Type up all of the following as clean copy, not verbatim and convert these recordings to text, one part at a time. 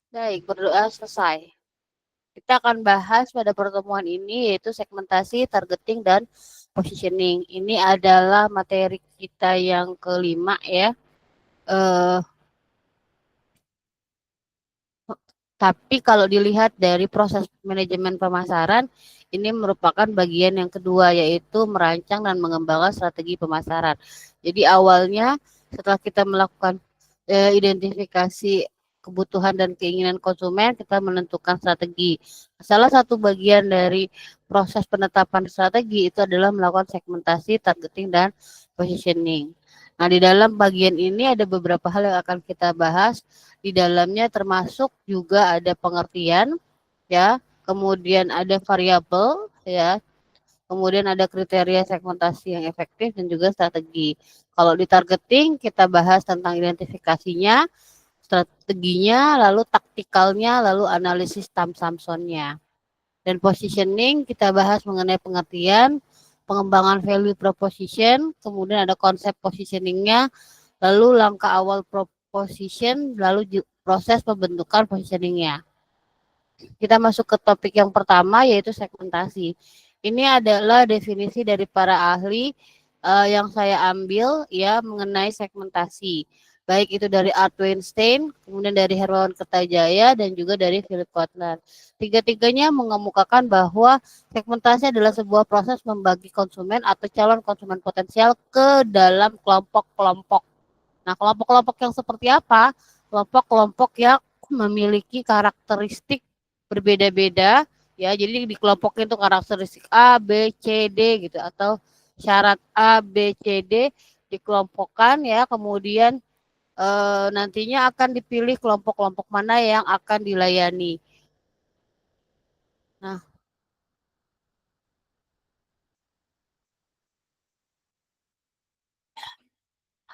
Baik, berdoa selesai. Kita akan bahas pada pertemuan ini yaitu segmentasi, targeting, dan positioning. Ini adalah materi kita yang kelima ya. Eh, tapi kalau dilihat dari proses manajemen pemasaran, ini merupakan bagian yang kedua yaitu merancang dan mengembangkan strategi pemasaran. Jadi awalnya setelah kita melakukan identifikasi kebutuhan dan keinginan konsumen, kita menentukan strategi. Salah satu bagian dari proses penetapan strategi itu adalah melakukan segmentasi, targeting, dan positioning. Nah, di dalam bagian ini ada beberapa hal yang akan kita bahas. Di dalamnya termasuk juga ada pengertian, ya, kemudian ada variabel, ya, kemudian ada kriteria segmentasi yang efektif dan juga strategi. Kalau di targeting kita bahas tentang identifikasinya, strateginya, lalu taktikalnya, lalu analisis Thomsonnya. Dan positioning kita bahas mengenai pengertian, pengembangan value proposition, kemudian ada konsep positioningnya, lalu langkah awal proposition, lalu proses pembentukan positioningnya. Kita masuk ke topik yang pertama yaitu segmentasi. Ini adalah definisi dari para ahli yang saya ambil ya mengenai segmentasi. Baik itu dari Art Weinstein, kemudian dari Hermawan Kertajaya, dan juga dari Philip Kotler. Tiga-tiganya mengemukakan bahwa segmentasi adalah sebuah proses membagi konsumen atau calon konsumen potensial ke dalam kelompok-kelompok. Nah, kelompok-kelompok yang seperti apa? Kelompok-kelompok yang memiliki karakteristik berbeda-beda ya. Jadi dikelompokin tuh karakteristik A, B, C, D gitu atau syarat A, B, C, D dikelompokkan ya. Kemudian nantinya akan dipilih kelompok-kelompok mana yang akan dilayani. Nah,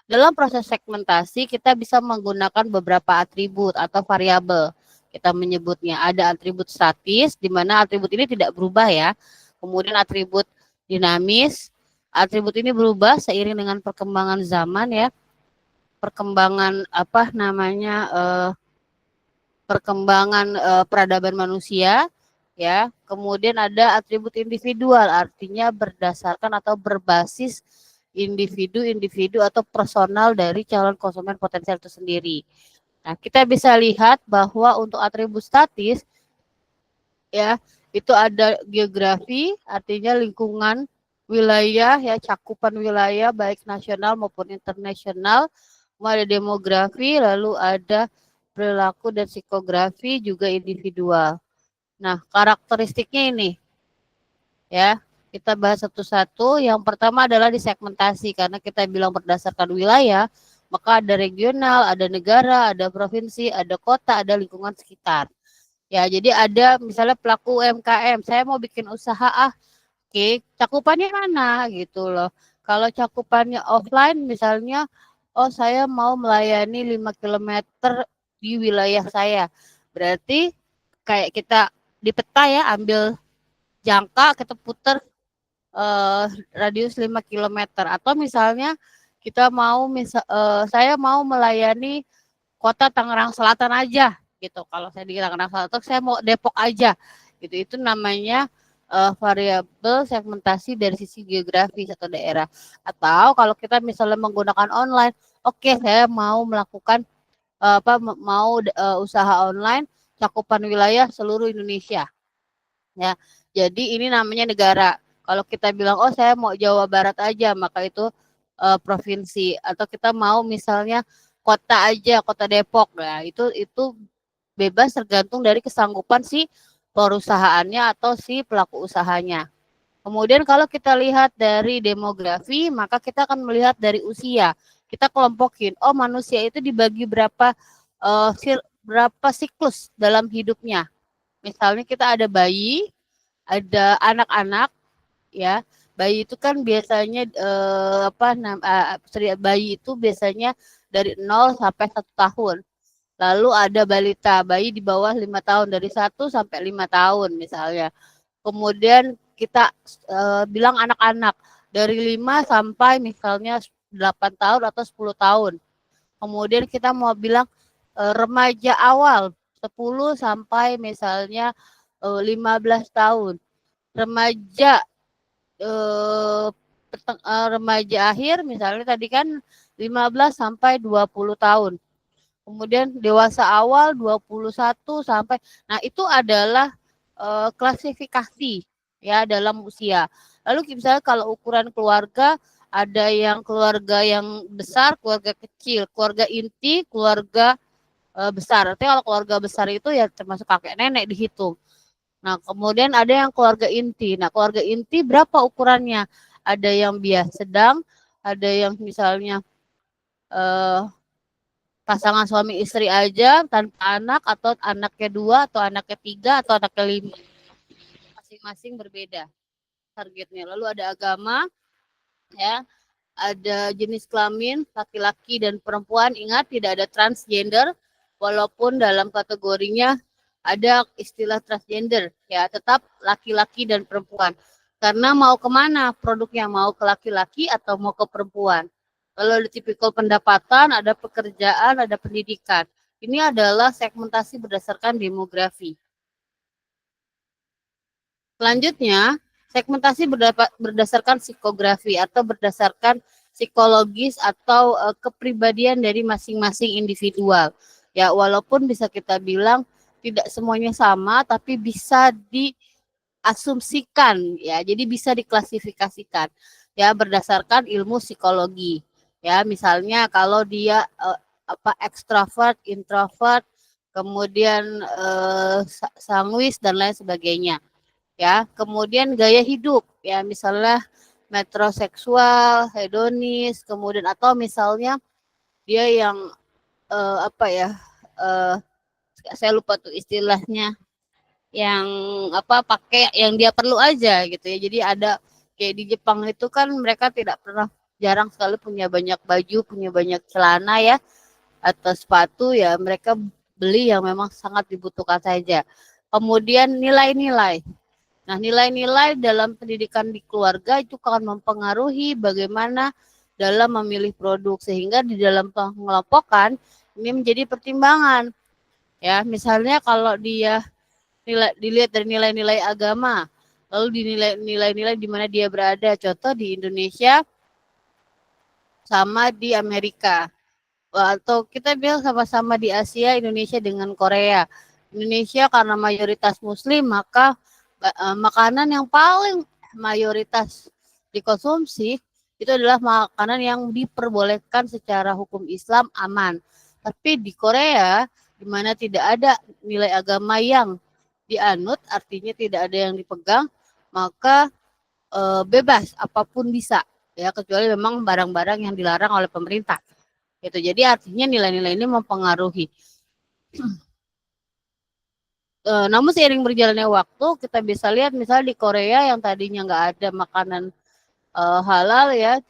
dalam proses segmentasi, kita bisa menggunakan beberapa atribut atau variabel. Kita menyebutnya ada atribut statis, di mana atribut ini tidak berubah ya. Kemudian atribut dinamis, atribut ini berubah seiring dengan perkembangan zaman ya. Perkembangan apa namanya perkembangan peradaban manusia ya. Kemudian ada atribut individual, artinya berdasarkan atau berbasis individu-individu atau personal dari calon konsumen potensial itu sendiri. Nah, kita bisa lihat bahwa untuk atribut statis ya, itu ada geografi, artinya lingkungan wilayah ya, cakupan wilayah baik nasional maupun internasional. Ada demografi, lalu ada perilaku dan psikografi juga individual. Nah, karakteristiknya ini ya. Kita bahas satu-satu. Yang pertama adalah disegmentasi karena kita bilang berdasarkan wilayah, maka ada regional, ada negara, ada provinsi, ada kota, ada lingkungan sekitar. Ya, jadi ada misalnya pelaku UMKM, saya mau bikin usaha oke, cakupannya mana gitu loh. Kalau cakupannya offline misalnya, oh saya mau melayani 5 kilometer di wilayah saya. Berarti kayak kita di peta ya, ambil jangka, kita putar eh, radius 5 kilometer. Atau misalnya kita mau, saya mau melayani kota Tangerang Selatan aja gitu. Kalau saya di Tangerang Selatan, saya mau Depok aja gitu. Itu namanya variabel segmentasi dari sisi geografis atau daerah. Atau kalau kita misalnya menggunakan online, oke saya mau melakukan mau usaha online cakupan wilayah seluruh Indonesia ya. Jadi ini namanya negara. Kalau kita bilang oh saya mau Jawa Barat aja, maka itu provinsi. Atau kita mau misalnya kota aja, kota Depok. Nah, itu bebas tergantung dari kesanggupan si perusahaannya atau si pelaku usahanya. Kemudian kalau kita lihat dari demografi, maka kita akan melihat dari usia. Kita kelompokin, oh manusia itu dibagi berapa siklus dalam hidupnya. Misalnya kita ada bayi, ada anak-anak ya. Bayi itu kan biasanya bayi itu biasanya dari 0 sampai 1 tahun. Lalu ada balita, bayi di bawah 5 tahun, dari 1 sampai 5 tahun misalnya. Kemudian kita bilang anak-anak dari 5 sampai misalnya 8 tahun atau 10 tahun. Kemudian kita mau bilang remaja awal 10 sampai misalnya 15 tahun. Remaja remaja akhir misalnya tadi kan 15 sampai 20 tahun. Kemudian dewasa awal 21 sampai, nah itu adalah klasifikasi ya dalam usia. Lalu misalnya kalau ukuran keluarga, ada yang keluarga yang besar, keluarga kecil, keluarga inti, keluarga besar. Artinya kalau keluarga besar itu ya termasuk kakek nenek dihitung. Nah, kemudian ada yang keluarga inti. Nah, keluarga inti berapa ukurannya? Ada yang biasa sedang, ada yang misalnya eh, pasangan suami istri aja tanpa anak, atau anaknya 2 atau anaknya 3 atau anaknya 5. Masing-masing berbeda targetnya. Lalu ada agama, ya, ada jenis kelamin laki-laki dan perempuan. Ingat tidak ada transgender, walaupun dalam kategorinya ada istilah transgender, ya, tetap laki-laki dan perempuan. Karena mau kemana produknya, mau ke laki-laki atau mau ke perempuan. Lalu ada tipikal pendapatan, ada pekerjaan, ada pendidikan. Ini adalah segmentasi berdasarkan demografi. Selanjutnya, segmentasi berdasarkan psikografi atau berdasarkan psikologis atau kepribadian dari masing-masing individual. Ya, walaupun bisa kita bilang tidak semuanya sama, tapi bisa diasumsikan, ya. Jadi bisa diklasifikasikan, ya, berdasarkan ilmu psikologi. Ya, misalnya kalau dia ekstrovert, introvert, kemudian sanguis dan lain sebagainya. Ya, kemudian gaya hidup, ya, misalnya metroseksual, hedonis, kemudian atau misalnya dia yang apa ya, saya lupa tuh istilahnya, yang apa, pakai yang dia perlu aja gitu ya. Jadi ada kayak di Jepang itu kan mereka tidak pernah, jarang sekali punya banyak baju, punya banyak celana ya, atau sepatu, ya mereka beli yang memang sangat dibutuhkan saja. Kemudian nilai-nilai. Nah, nilai-nilai dalam pendidikan di keluarga itu akan mempengaruhi bagaimana dalam memilih produk, sehingga di dalam pengelompokan ini menjadi pertimbangan. Ya, misalnya kalau dia dilihat dari nilai-nilai agama, lalu dinilai nilai-nilai di mana dia berada. Contoh di Indonesia sama di Amerika. Atau kita bilang sama-sama di Asia, Indonesia dengan Korea. Indonesia karena mayoritas muslim, maka makanan yang paling mayoritas dikonsumsi itu adalah makanan yang diperbolehkan secara hukum Islam aman. Tapi di Korea, di mana tidak ada nilai agama yang dianut, artinya tidak ada yang dipegang, maka bebas, apapun bisa, ya, kecuali memang barang-barang yang dilarang oleh pemerintah. Gitu. Jadi artinya nilai-nilai ini mempengaruhi. Namun seiring berjalannya waktu, kita bisa lihat misalnya di Korea yang tadinya nggak ada makanan halal, ya,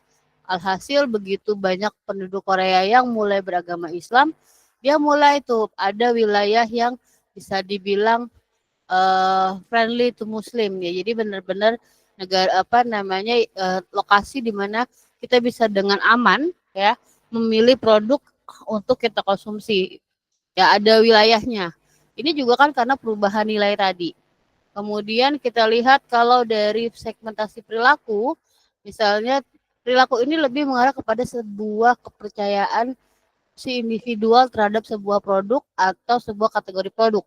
alhasil begitu banyak penduduk Korea yang mulai beragama Islam, dia mulai tuh ada wilayah yang bisa dibilang friendly to Muslim, ya. Jadi benar-benar negara apa namanya lokasi di mana kita bisa dengan aman, ya, memilih produk untuk kita konsumsi. Ya, ada wilayahnya. Ini juga kan karena perubahan nilai tadi. Kemudian kita lihat kalau dari segmentasi perilaku, misalnya perilaku ini lebih mengarah kepada sebuah kepercayaan si individual terhadap sebuah produk atau sebuah kategori produk.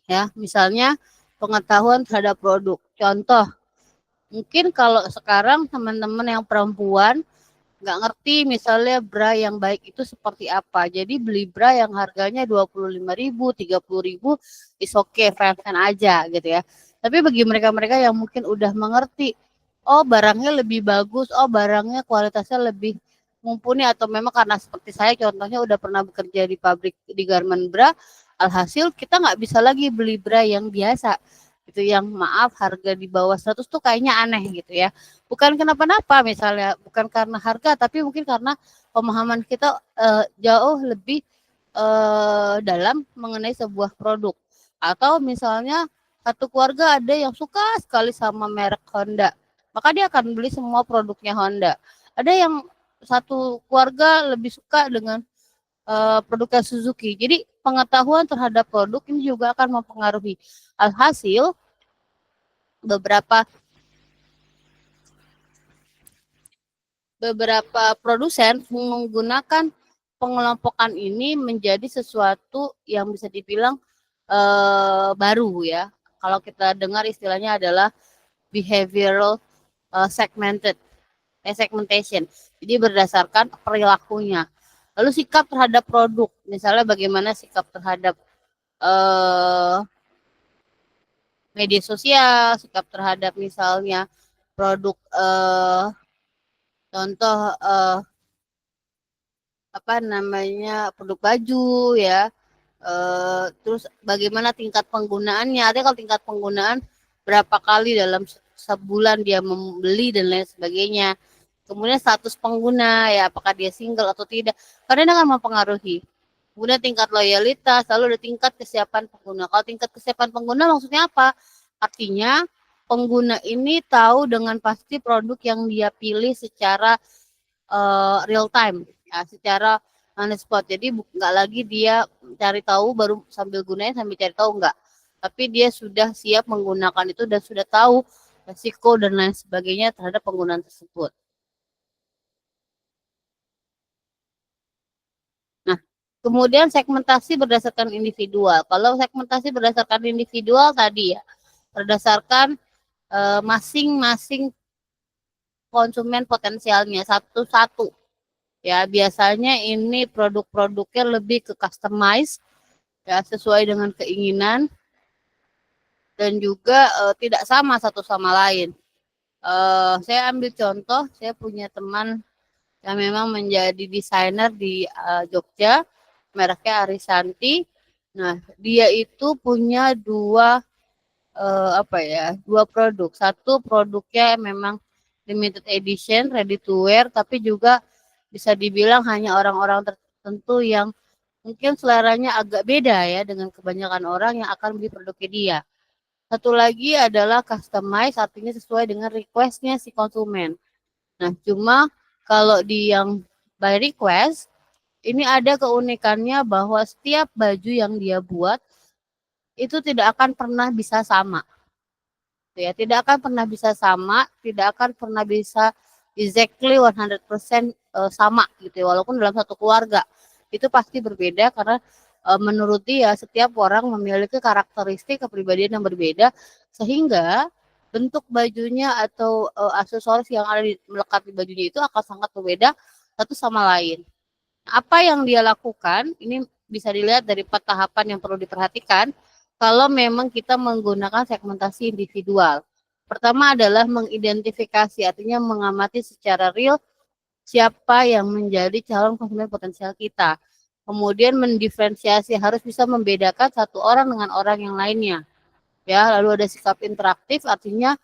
Ya, misalnya pengetahuan terhadap produk. Contoh, mungkin kalau sekarang teman-teman yang perempuan nggak ngerti misalnya bra yang baik itu seperti apa. Jadi beli bra yang harganya 25.000, 30.000 is okay, fine-fine aja gitu ya. Tapi bagi mereka-mereka yang mungkin udah mengerti, oh barangnya lebih bagus, oh barangnya kualitasnya lebih mumpuni, atau memang karena seperti saya contohnya udah pernah bekerja di pabrik di garment bra, alhasil kita nggak bisa lagi beli bra yang biasa gitu, yang maaf harga di bawah 100 tuh kayaknya aneh gitu ya. Bukan kenapa-napa misalnya, bukan karena harga, tapi mungkin karena pemahaman kita jauh lebih dalam mengenai sebuah produk. Atau misalnya satu keluarga ada yang suka sekali sama merek Honda, maka dia akan beli semua produknya Honda. Ada yang satu keluarga lebih suka dengan produknya Suzuki. Jadi pengetahuan terhadap produk ini juga akan mempengaruhi hasil. Beberapa produsen menggunakan pengelompokan ini menjadi sesuatu yang bisa dibilang baru ya. Kalau kita dengar istilahnya adalah behavioral segmentation. Jadi berdasarkan perilakunya. Lalu sikap terhadap produk, misalnya bagaimana sikap terhadap eh, media sosial, sikap terhadap misalnya produk contoh apa namanya produk baju ya. Terus bagaimana tingkat penggunaannya? Artinya kalau tingkat penggunaan berapa kali dalam sebulan dia membeli dan lain sebagainya. Kemudian status pengguna ya, apakah dia single atau tidak. Karena ini akan mempengaruhi. Kemudian tingkat loyalitas, lalu ada tingkat kesiapan pengguna. Kalau tingkat kesiapan pengguna maksudnya apa? Artinya pengguna ini tahu dengan pasti produk yang dia pilih secara real time, ya, secara on the spot. Jadi nggak lagi dia cari tahu baru sambil gunain sambil cari tahu nggak. Tapi dia sudah siap menggunakan itu dan sudah tahu resiko dan lain sebagainya terhadap penggunaan tersebut. Nah, kemudian segmentasi berdasarkan individual. Kalau segmentasi berdasarkan individual tadi ya, berdasarkan masing-masing konsumen potensialnya satu-satu. Ya, biasanya ini produk-produknya lebih ke customize ya sesuai dengan keinginan dan juga tidak sama satu sama lain. Saya ambil contoh, saya punya teman yang memang menjadi desainer di Jogja, mereknya Arisanti. Nah, dia itu punya dua produk. Satu produknya memang limited edition, ready to wear, tapi juga bisa dibilang hanya orang-orang tertentu yang mungkin seleranya agak beda ya dengan kebanyakan orang yang akan beli produknya dia. Satu lagi adalah customize, artinya sesuai dengan requestnya si konsumen. Nah, cuma kalau di yang by request, ini ada keunikannya bahwa setiap baju yang dia buat itu tidak akan pernah bisa sama. Ya, tidak akan pernah bisa sama, tidak akan pernah bisa exactly 100% sama gitu ya, walaupun dalam satu keluarga. Itu pasti berbeda karena menurut dia setiap orang memiliki karakteristik kepribadian yang berbeda sehingga bentuk bajunya atau aksesoris yang ada di melekat di bajunya itu akan sangat berbeda satu sama lain. Apa yang dia lakukan ini bisa dilihat dari 4 tahapan yang perlu diperhatikan kalau memang kita menggunakan segmentasi individual. Pertama adalah mengidentifikasi, artinya mengamati secara real siapa yang menjadi calon konsumen potensial kita. Kemudian mendiferensiasi, harus bisa membedakan satu orang dengan orang yang lainnya. Ya, lalu ada sikap interaktif, artinya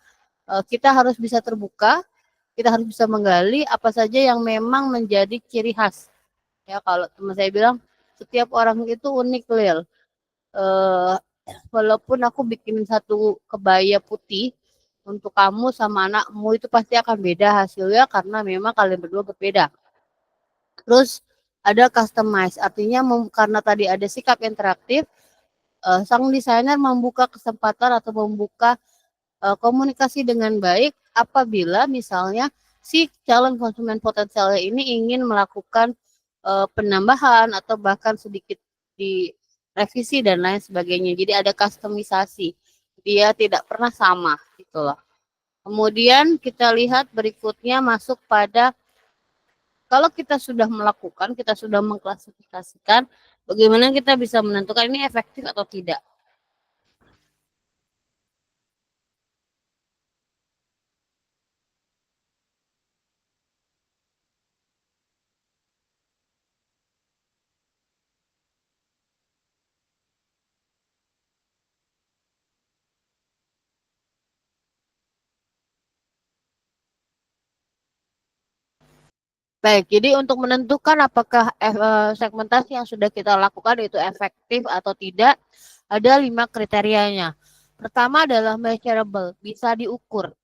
kita harus bisa terbuka, kita harus bisa menggali apa saja yang memang menjadi ciri khas. Ya, kalau teman saya bilang setiap orang itu unik, Lil. Eh, Walaupun aku bikin satu kebaya putih untuk kamu sama anakmu itu pasti akan beda hasilnya karena memang kalian berdua berbeda. Terus ada customize, artinya karena tadi ada sikap interaktif, sang desainer membuka kesempatan atau membuka komunikasi dengan baik apabila misalnya si calon konsumen potensialnya ini ingin melakukan penambahan atau bahkan sedikit direvisi dan lain sebagainya. Jadi ada customisasi. Dia tidak pernah sama gitu loh. Kemudian kita lihat berikutnya masuk pada kalau kita sudah melakukan, kita sudah mengklasifikasikan, bagaimana kita bisa menentukan ini efektif atau tidak. Baik, jadi untuk menentukan apakah segmentasi yang sudah kita lakukan itu efektif atau tidak, ada 5 kriterianya. Pertama adalah measurable, bisa diukur.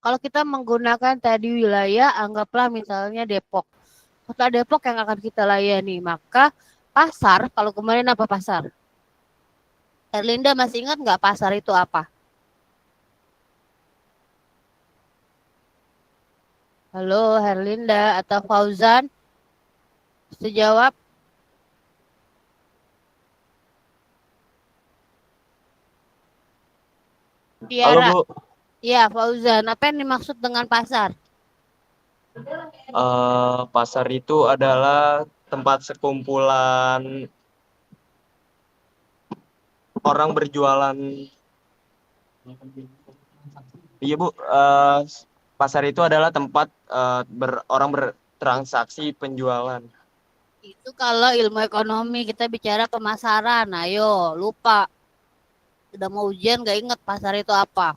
Kalau kita menggunakan tadi wilayah, anggaplah misalnya Depok. Kota Depok yang akan kita layani, maka pasar, kalau kemarin apa pasar? Erlinda masih ingat nggak pasar itu apa? Halo Herlinda atau Fauzan, bisa jawab? Halo Tiara, Bu. ya Fauzan, apa yang dimaksud dengan pasar? Pasar itu adalah tempat sekumpulan orang berjualan. Iya Bu, pasar itu adalah tempat orang bertransaksi penjualan. Itu kalau ilmu ekonomi kita bicara pemasaran, ayo lupa. Udah mau ujian gak inget pasar itu apa?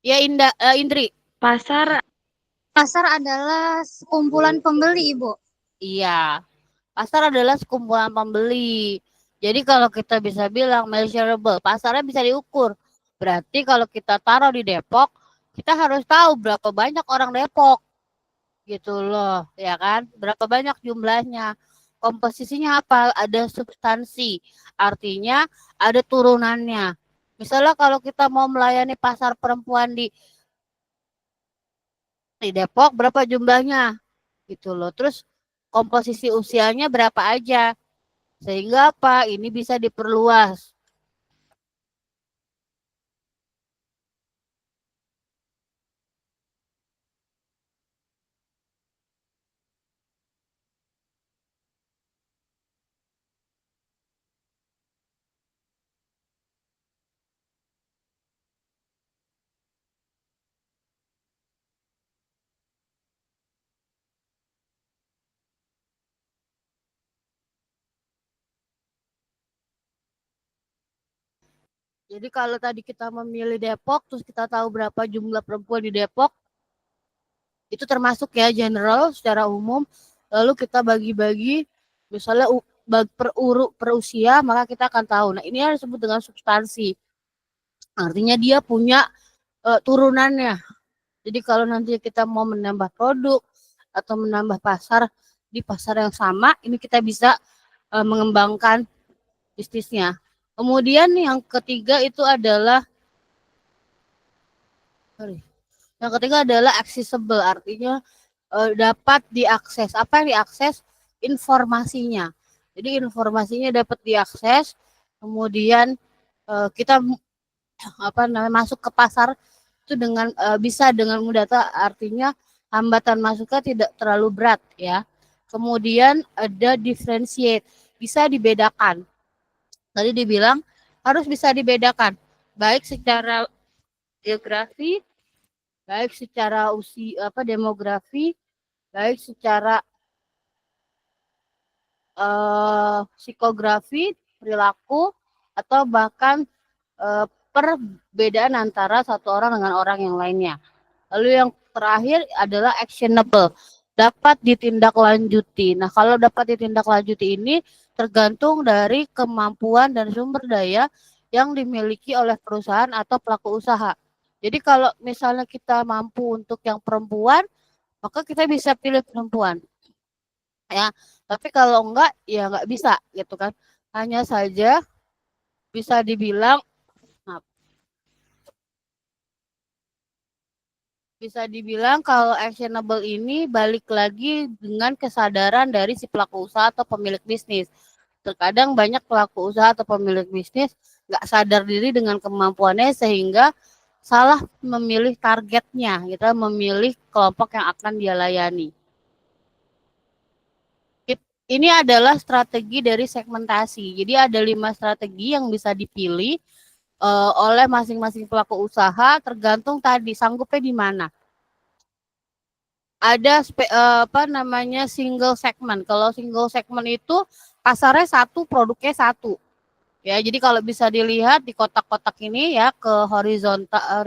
Ya Indri, Pasar pasar adalah sekumpulan pembeli, Ibu. iya. Pasar adalah sekumpulan pembeli. Jadi kalau kita bisa bilang measurable, pasarnya bisa diukur. Berarti kalau kita taruh di Depok, kita harus tahu berapa banyak orang Depok gitu loh, ya kan? Berapa banyak jumlahnya. Komposisinya apa? Ada substansi. Artinya ada turunannya. Misalnya kalau kita mau melayani pasar perempuan di Depok, berapa jumlahnya? Gitu loh. Terus komposisi usianya berapa aja? Sehingga apa? Ini bisa diperluas. Jadi kalau tadi kita memilih Depok, terus kita tahu berapa jumlah perempuan di Depok, itu termasuk ya general secara umum. Lalu kita bagi-bagi, misalnya per usia, maka kita akan tahu. Nah ini yang disebut dengan substansi. Artinya dia punya turunannya. Jadi kalau nanti kita mau menambah produk atau menambah pasar di pasar yang sama, ini kita bisa mengembangkan bisnisnya. Kemudian yang ketiga itu adalah, sorry, yang ketiga adalah accessible, artinya dapat diakses. Apa yang diakses? Informasinya. Jadi informasinya dapat diakses, kemudian kita apa namanya masuk ke pasar itu dengan bisa dengan mudah, artinya hambatan masuknya tidak terlalu berat ya. Kemudian ada differentiate, bisa dibedakan. Tadi dibilang harus bisa dibedakan, baik secara geografi, baik secara usia apa demografi, baik secara psikografi, perilaku, atau bahkan perbedaan antara satu orang dengan orang yang lainnya. Lalu yang terakhir adalah actionable, dapat ditindaklanjuti. Nah, kalau dapat ditindaklanjuti ini tergantung dari kemampuan dan sumber daya yang dimiliki oleh perusahaan atau pelaku usaha. Jadi kalau misalnya kita mampu untuk yang perempuan, maka kita bisa pilih perempuan. Ya, tapi kalau enggak, ya enggak bisa gitu kan. Hanya saja bisa dibilang, nah, bisa dibilang kalau actionable ini balik lagi dengan kesadaran dari si pelaku usaha atau pemilik bisnis. Terkadang banyak pelaku usaha atau pemilik bisnis nggak sadar diri dengan kemampuannya sehingga salah memilih targetnya, gitu, memilih kelompok yang akan dia layani. Ini adalah strategi dari segmentasi. Jadi ada 5 strategi yang bisa dipilih oleh masing-masing pelaku usaha tergantung tadi sanggupnya di mana. Ada apa namanya single segment. Kalau single segment itu pasarnya satu, produknya satu. Ya, jadi kalau bisa dilihat di kotak-kotak ini ya ke horizontal,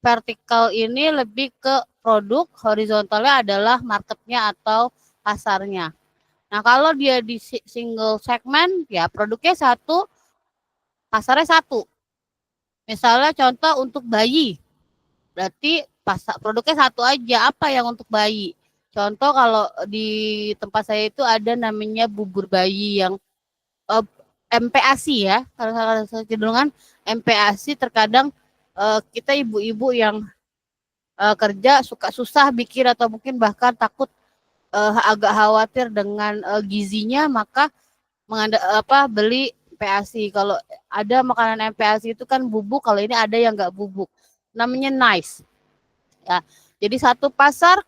vertikal ini lebih ke produk, horizontalnya adalah marketnya atau pasarnya. Nah, kalau dia di single segment, ya produknya satu, pasarnya satu. Misalnya contoh untuk bayi, berarti pasar produknya satu aja. Apa yang untuk bayi? Contoh kalau di tempat saya itu ada namanya bubur bayi yang MPASI ya. Kalau cenderungan MPASI terkadang kita ibu-ibu yang kerja suka susah bikin atau mungkin bahkan takut agak khawatir dengan gizinya, maka beli MPASI. Kalau ada makanan MPASI itu kan bubuk, kalau ini ada yang nggak bubuk. Namanya Nice. Ya. Jadi satu pasar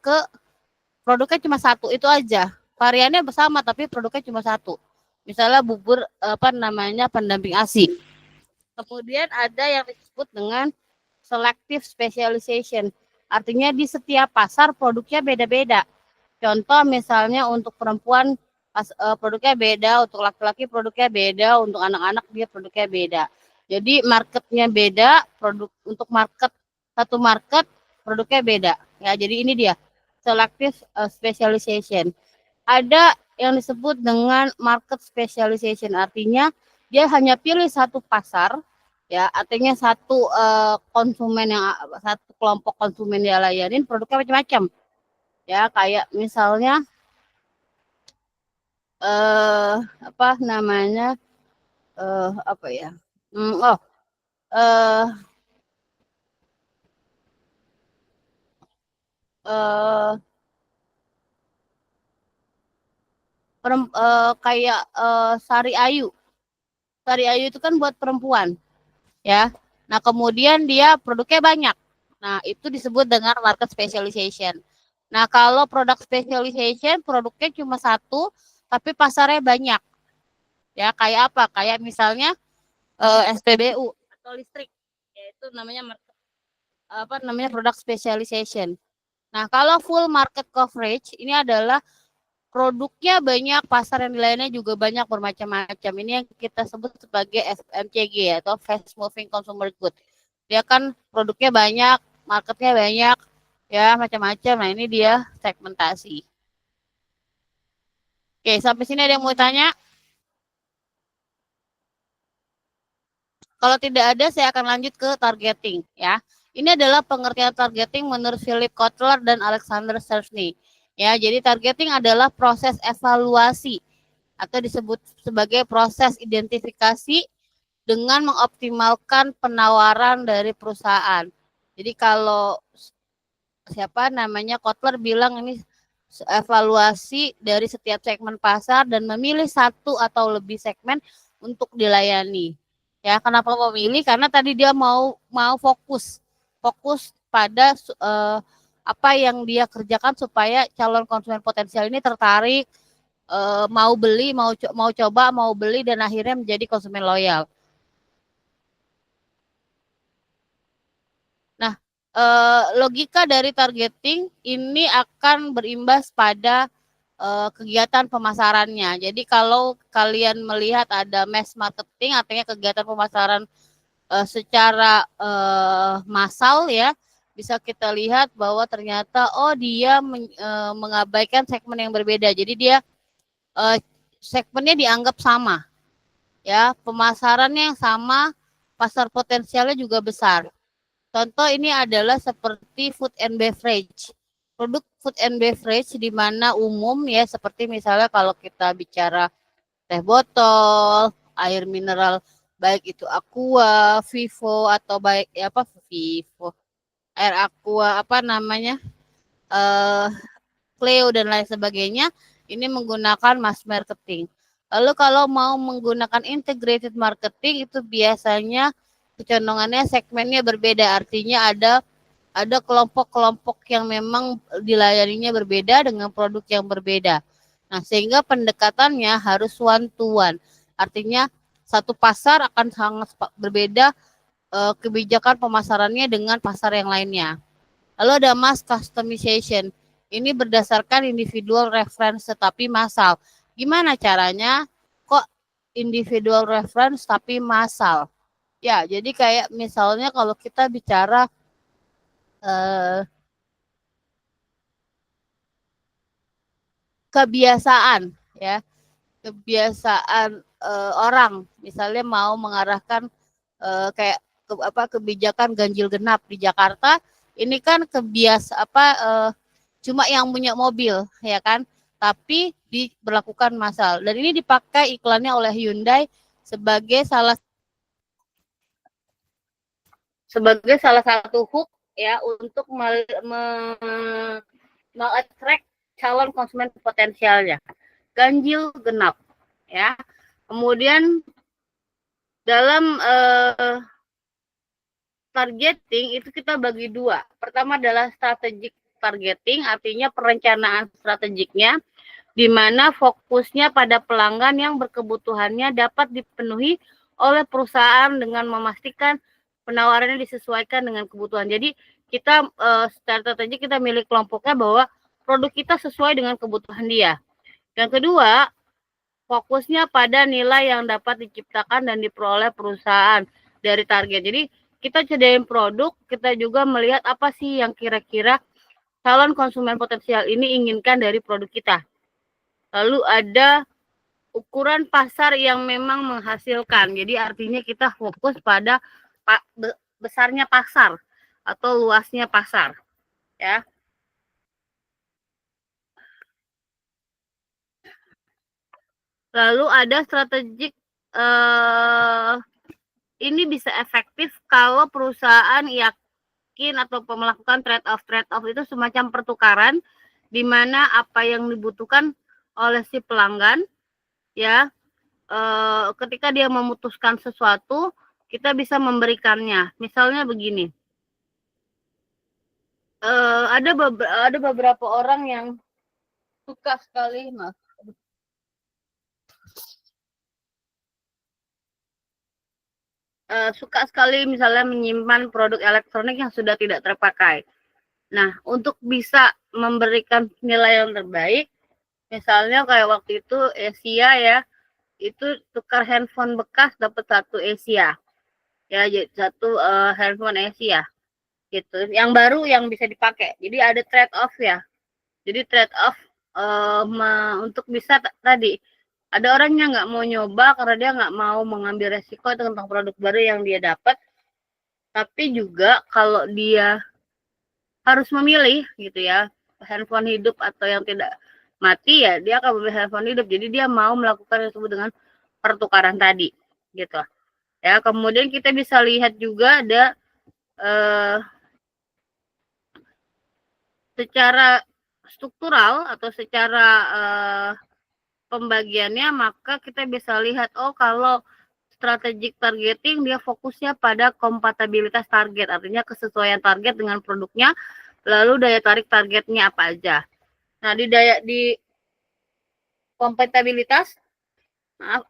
produknya cuma satu itu aja. Variannya bersama tapi produknya cuma satu. Misalnya bubur pendamping ASI. Kemudian ada yang disebut dengan selective specialization. Artinya di setiap pasar produknya beda-beda. Contoh misalnya untuk perempuan produknya beda, untuk laki-laki produknya beda, untuk anak-anak dia produknya beda. Jadi marketnya beda, untuk satu market produknya beda. Ya, jadi ini dia selective specialization. Ada yang disebut dengan market specialization, artinya dia hanya pilih satu pasar, ya, artinya satu kelompok konsumen dia layanin, produknya macam-macam. Ya, kayak misalnya apa namanya? Apa ya? Kayak Sari Ayu. Sari Ayu itu kan buat perempuan, ya. Nah, kemudian dia produknya banyak. Nah, itu disebut dengan market specialization. Nah, kalau produk specialization, produknya cuma satu, tapi pasarnya banyak. Ya, kayak apa? Kayak misalnya SPBU atau listrik, yaitu namanya produk specialization. Nah, kalau full market coverage, ini adalah produknya banyak, pasar yang dilayani juga banyak, bermacam-macam. Ini yang kita sebut sebagai FMCG atau Fast Moving Consumer Good. Dia kan produknya banyak, marketnya banyak, ya macam-macam. Nah, ini dia segmentasi. Oke, sampai sini ada yang mau tanya? Kalau tidak ada, saya akan lanjut ke targeting, ya. Ini adalah pengertian targeting menurut Philip Kotler dan Alexander Cerny. Ya, jadi targeting adalah proses evaluasi atau disebut sebagai proses identifikasi dengan mengoptimalkan penawaran dari perusahaan. Jadi kalau Kotler bilang ini evaluasi dari setiap segmen pasar dan memilih satu atau lebih segmen untuk dilayani. Ya, kenapa memilih? Karena tadi dia mau fokus pada apa yang dia kerjakan supaya calon konsumen potensial ini tertarik, mau beli, mau coba, mau beli, dan akhirnya menjadi konsumen loyal. Nah, logika dari targeting ini akan berimbas pada kegiatan pemasarannya. Jadi kalau kalian melihat ada mass marketing, artinya kegiatan pemasaran secara massal, ya, bisa kita lihat bahwa ternyata dia mengabaikan segmen yang berbeda. Jadi dia segmennya dianggap sama, ya, pemasarannya yang sama, pasar potensialnya juga besar. Contoh ini adalah seperti food and beverage. Produk food and beverage di mana umum, ya, seperti misalnya kalau kita bicara teh botol, air mineral, baik itu Aqua, Vivo, atau baik Vivo, air Aqua, Cleo dan lain sebagainya, ini menggunakan mass marketing. Lalu kalau mau menggunakan integrated marketing, itu biasanya kecenderungannya segmennya berbeda, artinya ada kelompok-kelompok yang memang dilayaninya berbeda dengan produk yang berbeda. Nah, sehingga pendekatannya harus one to one. Artinya satu pasar akan sangat berbeda kebijakan pemasarannya dengan pasar yang lainnya. Lalu ada mass customization. Ini berdasarkan individual reference tetapi massal. Gimana caranya? Kok individual reference tapi massal? Ya, jadi kayak misalnya kalau kita bicara kebiasaan, ya, kebiasaan orang, misalnya mau mengarahkan kayak kebijakan ganjil genap di Jakarta, ini kan cuma yang punya mobil, ya kan? Tapi diberlakukan massal. Dan ini dipakai iklannya oleh Hyundai sebagai salah satu hook ya untuk attract calon konsumen potensialnya. Ganjil genap ya. Kemudian dalam targeting itu kita bagi dua. Pertama adalah strategic targeting, artinya perencanaan strategiknya, di mana fokusnya pada pelanggan yang berkebutuhannya dapat dipenuhi oleh perusahaan dengan memastikan penawarannya disesuaikan dengan kebutuhan. Jadi kita secara strategik kita milih kelompoknya bahwa produk kita sesuai dengan kebutuhan dia. Yang kedua, fokusnya pada nilai yang dapat diciptakan dan diperoleh perusahaan dari target. Jadi kita sediain produk, kita juga melihat apa sih yang kira-kira calon konsumen potensial ini inginkan dari produk kita. Lalu ada ukuran pasar yang memang menghasilkan. Jadi artinya kita fokus pada besarnya pasar atau luasnya pasar, ya. Lalu ada strategik ini bisa efektif kalau perusahaan yakin atau melakukan trade-off itu semacam pertukaran di mana apa yang dibutuhkan oleh si pelanggan ya ketika dia memutuskan sesuatu kita bisa memberikannya. Misalnya begini, ada beberapa orang yang suka sekali suka sekali misalnya menyimpan produk elektronik yang sudah tidak terpakai. Nah, untuk bisa memberikan nilai yang terbaik, misalnya kayak waktu itu Asia ya, itu tukar handphone bekas dapat satu Asia, ya satu handphone Asia, gitu. Yang baru yang bisa dipakai. Jadi ada trade off ya. Jadi trade off untuk bisa tadi. Ada orang yang nggak mau nyoba karena dia nggak mau mengambil resiko tentang produk baru yang dia dapat. Tapi juga kalau dia harus memilih gitu ya, handphone hidup atau yang tidak mati ya dia akan memilih handphone hidup. Jadi dia mau melakukan yang disebut dengan pertukaran tadi gitu. Ya, kemudian kita bisa lihat juga ada secara struktural atau secara pembagiannya, maka kita bisa lihat kalau strategic targeting dia fokusnya pada kompatibilitas target, artinya kesesuaian target dengan produknya, lalu daya tarik targetnya apa aja. Nah, di kompatibilitas, maaf,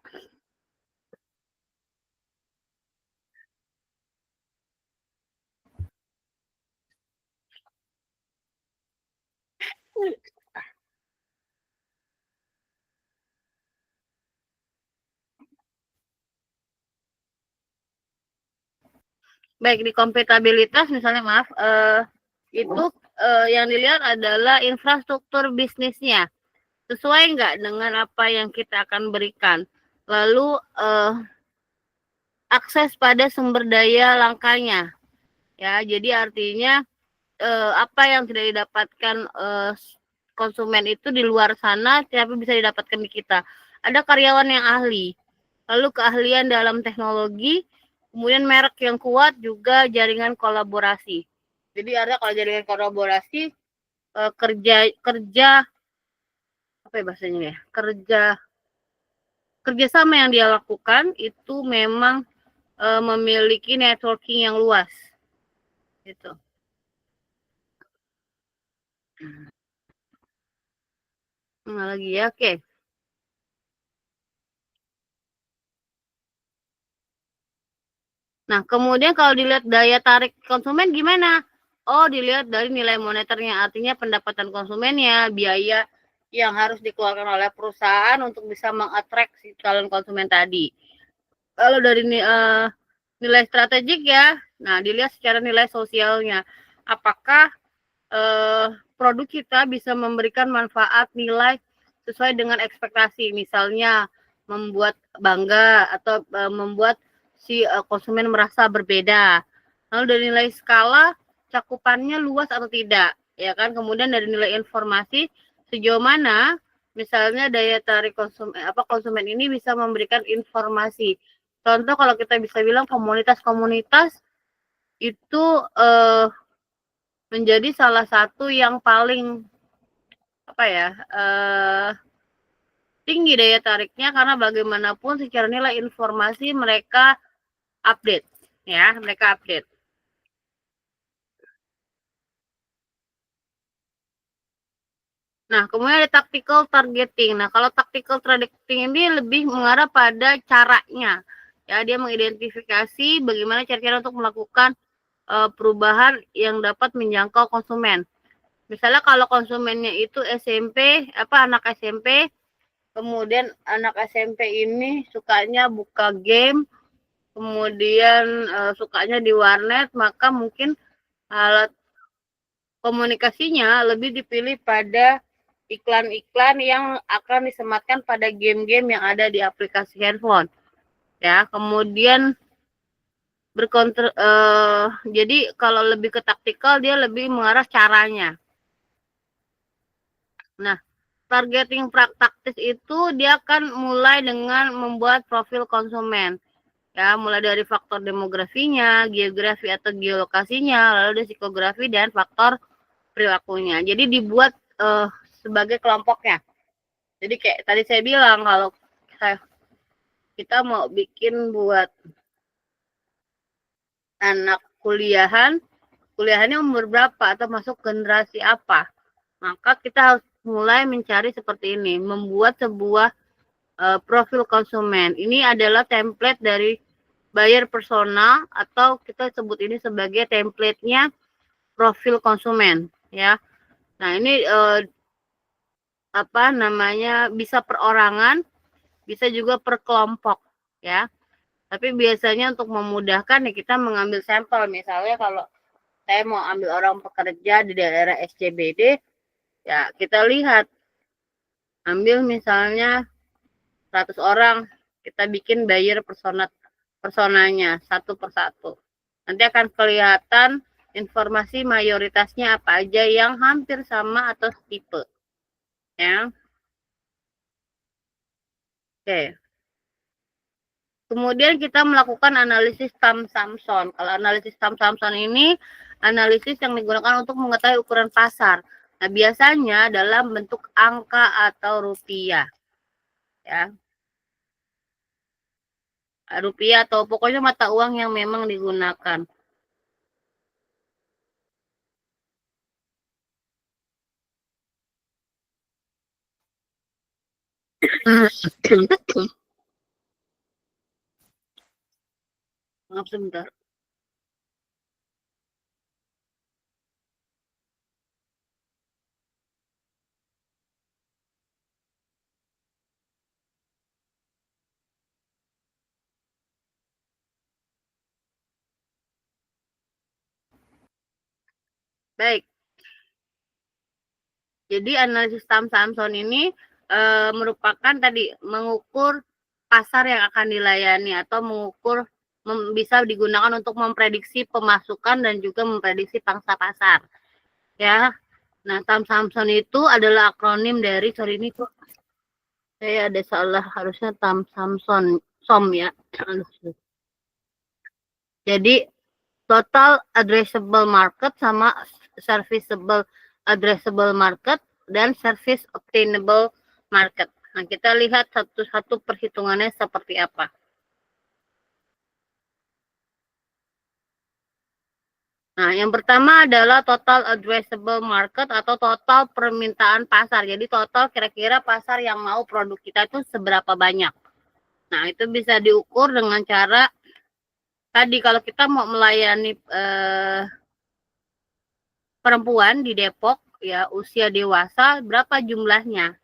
baik di kompatibilitas misalnya maaf itu yang dilihat adalah infrastruktur bisnisnya sesuai nggak dengan apa yang kita akan berikan, lalu akses pada sumber daya langkanya ya, jadi artinya apa yang tidak didapatkan konsumen itu di luar sana tapi bisa didapatkan di kita. Ada karyawan yang ahli, lalu keahlian dalam teknologi, kemudian merek yang kuat, juga jaringan kolaborasi. Jadi ada kalau jaringan kolaborasi kerja apa ya bahasanya ya, kerjasama yang dia lakukan itu memang memiliki networking yang luas gitu. Lagi ya, oke. Nah, kemudian kalau dilihat daya tarik konsumen gimana? Oh, dilihat dari nilai moneternya, artinya pendapatan konsumennya, biaya yang harus dikeluarkan oleh perusahaan untuk bisa mengattract si calon konsumen tadi. Kalau dari nilai strategik ya, nah dilihat secara nilai sosialnya. Apakah produk kita bisa memberikan manfaat nilai sesuai dengan ekspektasi, misalnya membuat bangga atau membuat si konsumen merasa berbeda. Lalu dari nilai skala, cakupannya luas atau tidak. ya kan? Kemudian dari nilai informasi sejauh mana misalnya daya tarik konsumen ini bisa memberikan informasi. Contoh kalau kita bisa bilang komunitas-komunitas itu menjadi salah satu yang paling tinggi daya tariknya karena bagaimanapun secara nilai informasi mereka update, ya, mereka update. Nah, kemudian ada tactical targeting. Nah, kalau tactical targeting ini lebih mengarah pada caranya. Ya, dia mengidentifikasi bagaimana cara-cara untuk melakukan perubahan yang dapat menjangkau konsumen. Misalnya kalau konsumennya itu anak SMP, kemudian anak SMP ini sukanya buka game, kemudian sukanya di warnet, maka mungkin alat komunikasinya lebih dipilih pada iklan-iklan yang akan disematkan pada game-game yang ada di aplikasi handphone. Ya, kemudian jadi kalau lebih ke taktikal dia lebih mengarah caranya. Nah, targeting taktis itu dia akan mulai dengan membuat profil konsumen. Ya, mulai dari faktor demografinya, geografi atau geolokasinya, lalu ada psikografi dan faktor perilakunya. Jadi dibuat sebagai kelompoknya. Jadi kayak tadi saya bilang kalau kita mau bikin buat anak kuliahannya umur berapa atau masuk generasi apa, maka kita harus mulai mencari seperti ini, membuat sebuah profil konsumen. Ini adalah template dari buyer persona atau kita sebut ini sebagai template-nya profil konsumen, ya. Nah, ini bisa perorangan, bisa juga per kelompok, ya. Tapi biasanya untuk memudahkan ya kita mengambil sampel. Misalnya kalau saya mau ambil orang pekerja di daerah SCBD, ya kita lihat, ambil misalnya 100 orang, kita bikin buyer personanya satu persatu. Nanti akan kelihatan informasi mayoritasnya apa aja yang hampir sama atau tipe. Ya. Oke. Kemudian kita melakukan analisis Thom-Sampson. Kalau analisis Thom-Sampson ini analisis yang digunakan untuk mengetahui ukuran pasar. Nah, biasanya dalam bentuk angka atau rupiah. Ya. Rupiah atau pokoknya mata uang yang memang digunakan. Maaf sebentar. Baik. Jadi analisis Thom-Sampson ini merupakan tadi mengukur pasar yang akan dilayani atau mengukur bisa digunakan untuk memprediksi pemasukan dan juga memprediksi pangsa pasar. Ya. Nah, Thom-Sampson itu adalah akronim dari ini kok saya ada salah, harusnya Thom-Sampson ya. Jadi total addressable market sama serviceable addressable market dan service obtainable market. Nah, kita lihat satu-satu perhitungannya seperti apa. Nah, yang pertama adalah total addressable market atau total permintaan pasar. Jadi total kira-kira pasar yang mau produk kita itu seberapa banyak. Nah, itu bisa diukur dengan cara tadi kalau kita mau melayani perempuan di Depok ya usia dewasa berapa jumlahnya.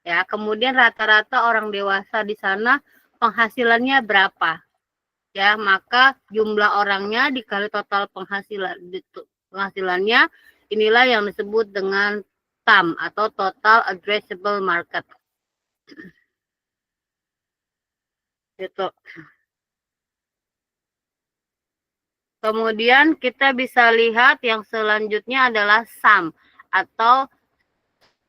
Ya, kemudian rata-rata orang dewasa di sana penghasilannya berapa. Ya, maka jumlah orangnya dikali total penghasilannya inilah yang disebut dengan TAM atau total addressable market. Gitu. Kemudian kita bisa lihat yang selanjutnya adalah SAM atau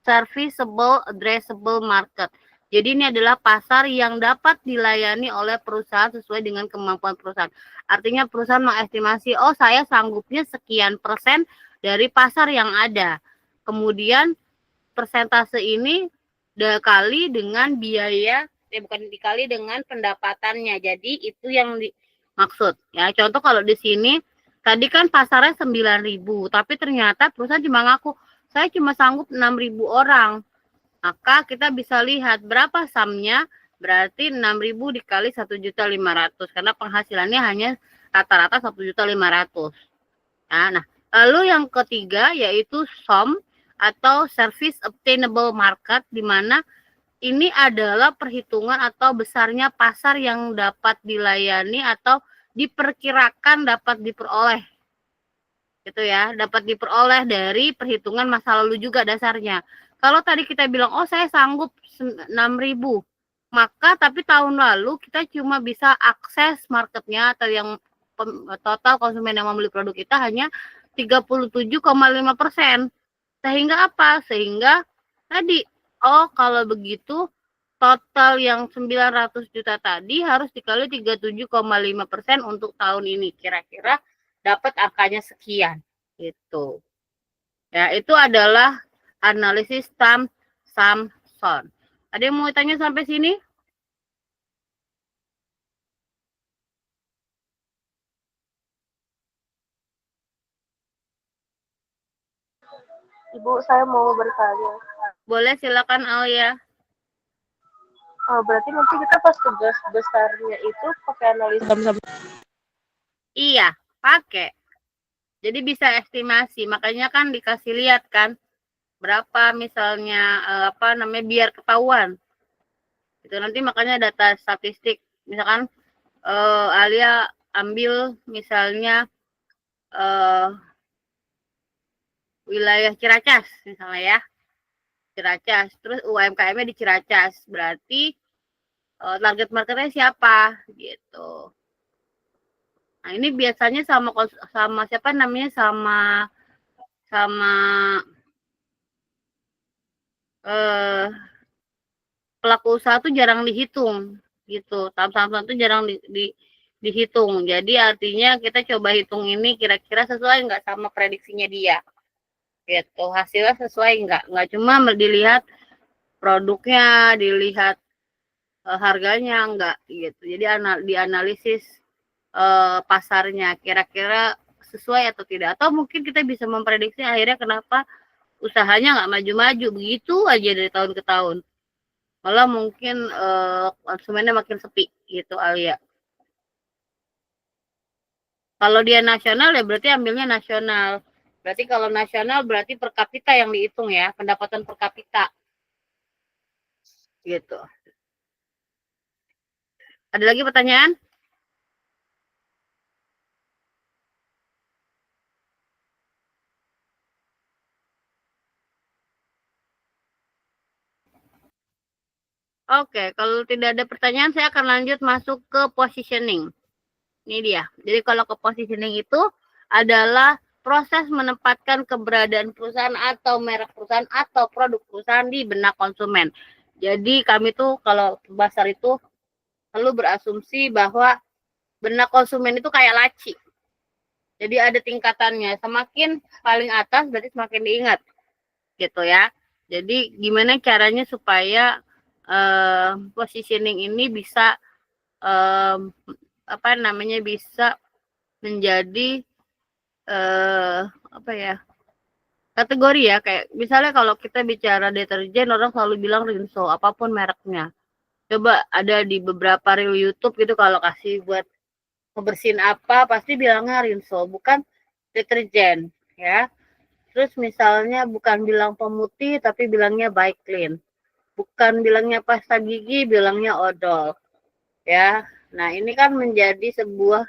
Serviceable Addressable Market. Jadi ini adalah pasar yang dapat dilayani oleh perusahaan sesuai dengan kemampuan perusahaan. Artinya perusahaan mengestimasi, oh saya sanggupnya sekian persen dari pasar yang ada. Kemudian persentase ini dikali dengan biaya, bukan dikali dengan pendapatannya. Jadi itu yang dimaksud. Ya, contoh kalau di sini tadi kan pasarnya 9.000, tapi ternyata perusahaan cuma ngaku saya cuma sanggup 6.000 orang. Maka kita bisa lihat berapa samnya, berarti 6.000 dikali 1.500.000 karena penghasilannya hanya rata-rata 1.500.000. Nah, lalu yang ketiga yaitu SOM atau Service Obtainable Market, di mana ini adalah perhitungan atau besarnya pasar yang dapat dilayani atau diperkirakan dapat diperoleh. Gitu ya, dapat diperoleh dari perhitungan masa lalu juga dasarnya. Kalau tadi kita bilang, oh saya sanggup 6.000, maka tapi tahun lalu kita cuma bisa akses marketnya atau yang total konsumen yang membeli produk kita hanya 37,5%. Sehingga apa? Sehingga tadi, oh kalau begitu total yang 900 juta tadi harus dikali 37,5% untuk tahun ini. Kira-kira dapat angkanya sekian. Gitu. Ya, itu adalah analisis SAM, SOM. Ada yang mau tanya sampai sini? Ibu, saya mau bertanya. Boleh, silakan Alia. Berarti nanti kita pas tugas besarnya itu pakai analisa saham. Iya, pakai. Jadi bisa estimasi, makanya kan dikasih lihat kan berapa misalnya biar ketahuan. Itu nanti makanya data statistik. Misalkan Alia ambil misalnya wilayah Ciracas misalnya ya. Ciracas, terus UMKM-nya di Ciracas. Berarti target marketnya siapa gitu. Nah, ini biasanya sama siapa namanya sama pelaku usaha tuh jarang dihitung gitu. Saham-saham itu jarang dihitung. Jadi artinya kita coba hitung ini kira-kira sesuai nggak sama prediksinya dia. Gitu. Hasilnya sesuai nggak cuma dilihat produknya, dilihat harganya enggak gitu. Jadi dianalisis pasarnya kira-kira sesuai atau tidak, atau mungkin kita bisa memprediksi akhirnya kenapa usahanya nggak maju-maju begitu aja dari tahun ke tahun, malah mungkin konsumennya makin sepi gitu Alia. Kalau dia nasional ya berarti ambilnya nasional. Berarti kalau nasional berarti per kapita yang dihitung ya, pendapatan per kapita gitu. Ada lagi pertanyaan? Oke, kalau tidak ada pertanyaan, saya akan lanjut masuk ke positioning. Ini dia. Jadi kalau ke positioning itu adalah proses menempatkan keberadaan perusahaan atau merek perusahaan atau produk perusahaan di benak konsumen. Jadi kami tuh kalau pasar itu selalu berasumsi bahwa benak konsumen itu kayak laci. Jadi ada tingkatannya. Semakin paling atas berarti semakin diingat. Gitu ya. Jadi gimana caranya supaya positioning ini bisa bisa menjadi kategori ya, kayak misalnya kalau kita bicara deterjen orang selalu bilang Rinso apapun mereknya. Coba ada di beberapa reel YouTube gitu kalau kasih buat ngebersihin apa pasti bilangnya Rinso, bukan deterjen ya. Terus misalnya bukan bilang pemutih tapi bilangnya By Clean. Bukan bilangnya pasta gigi, bilangnya odol. Ya. Nah, ini kan menjadi sebuah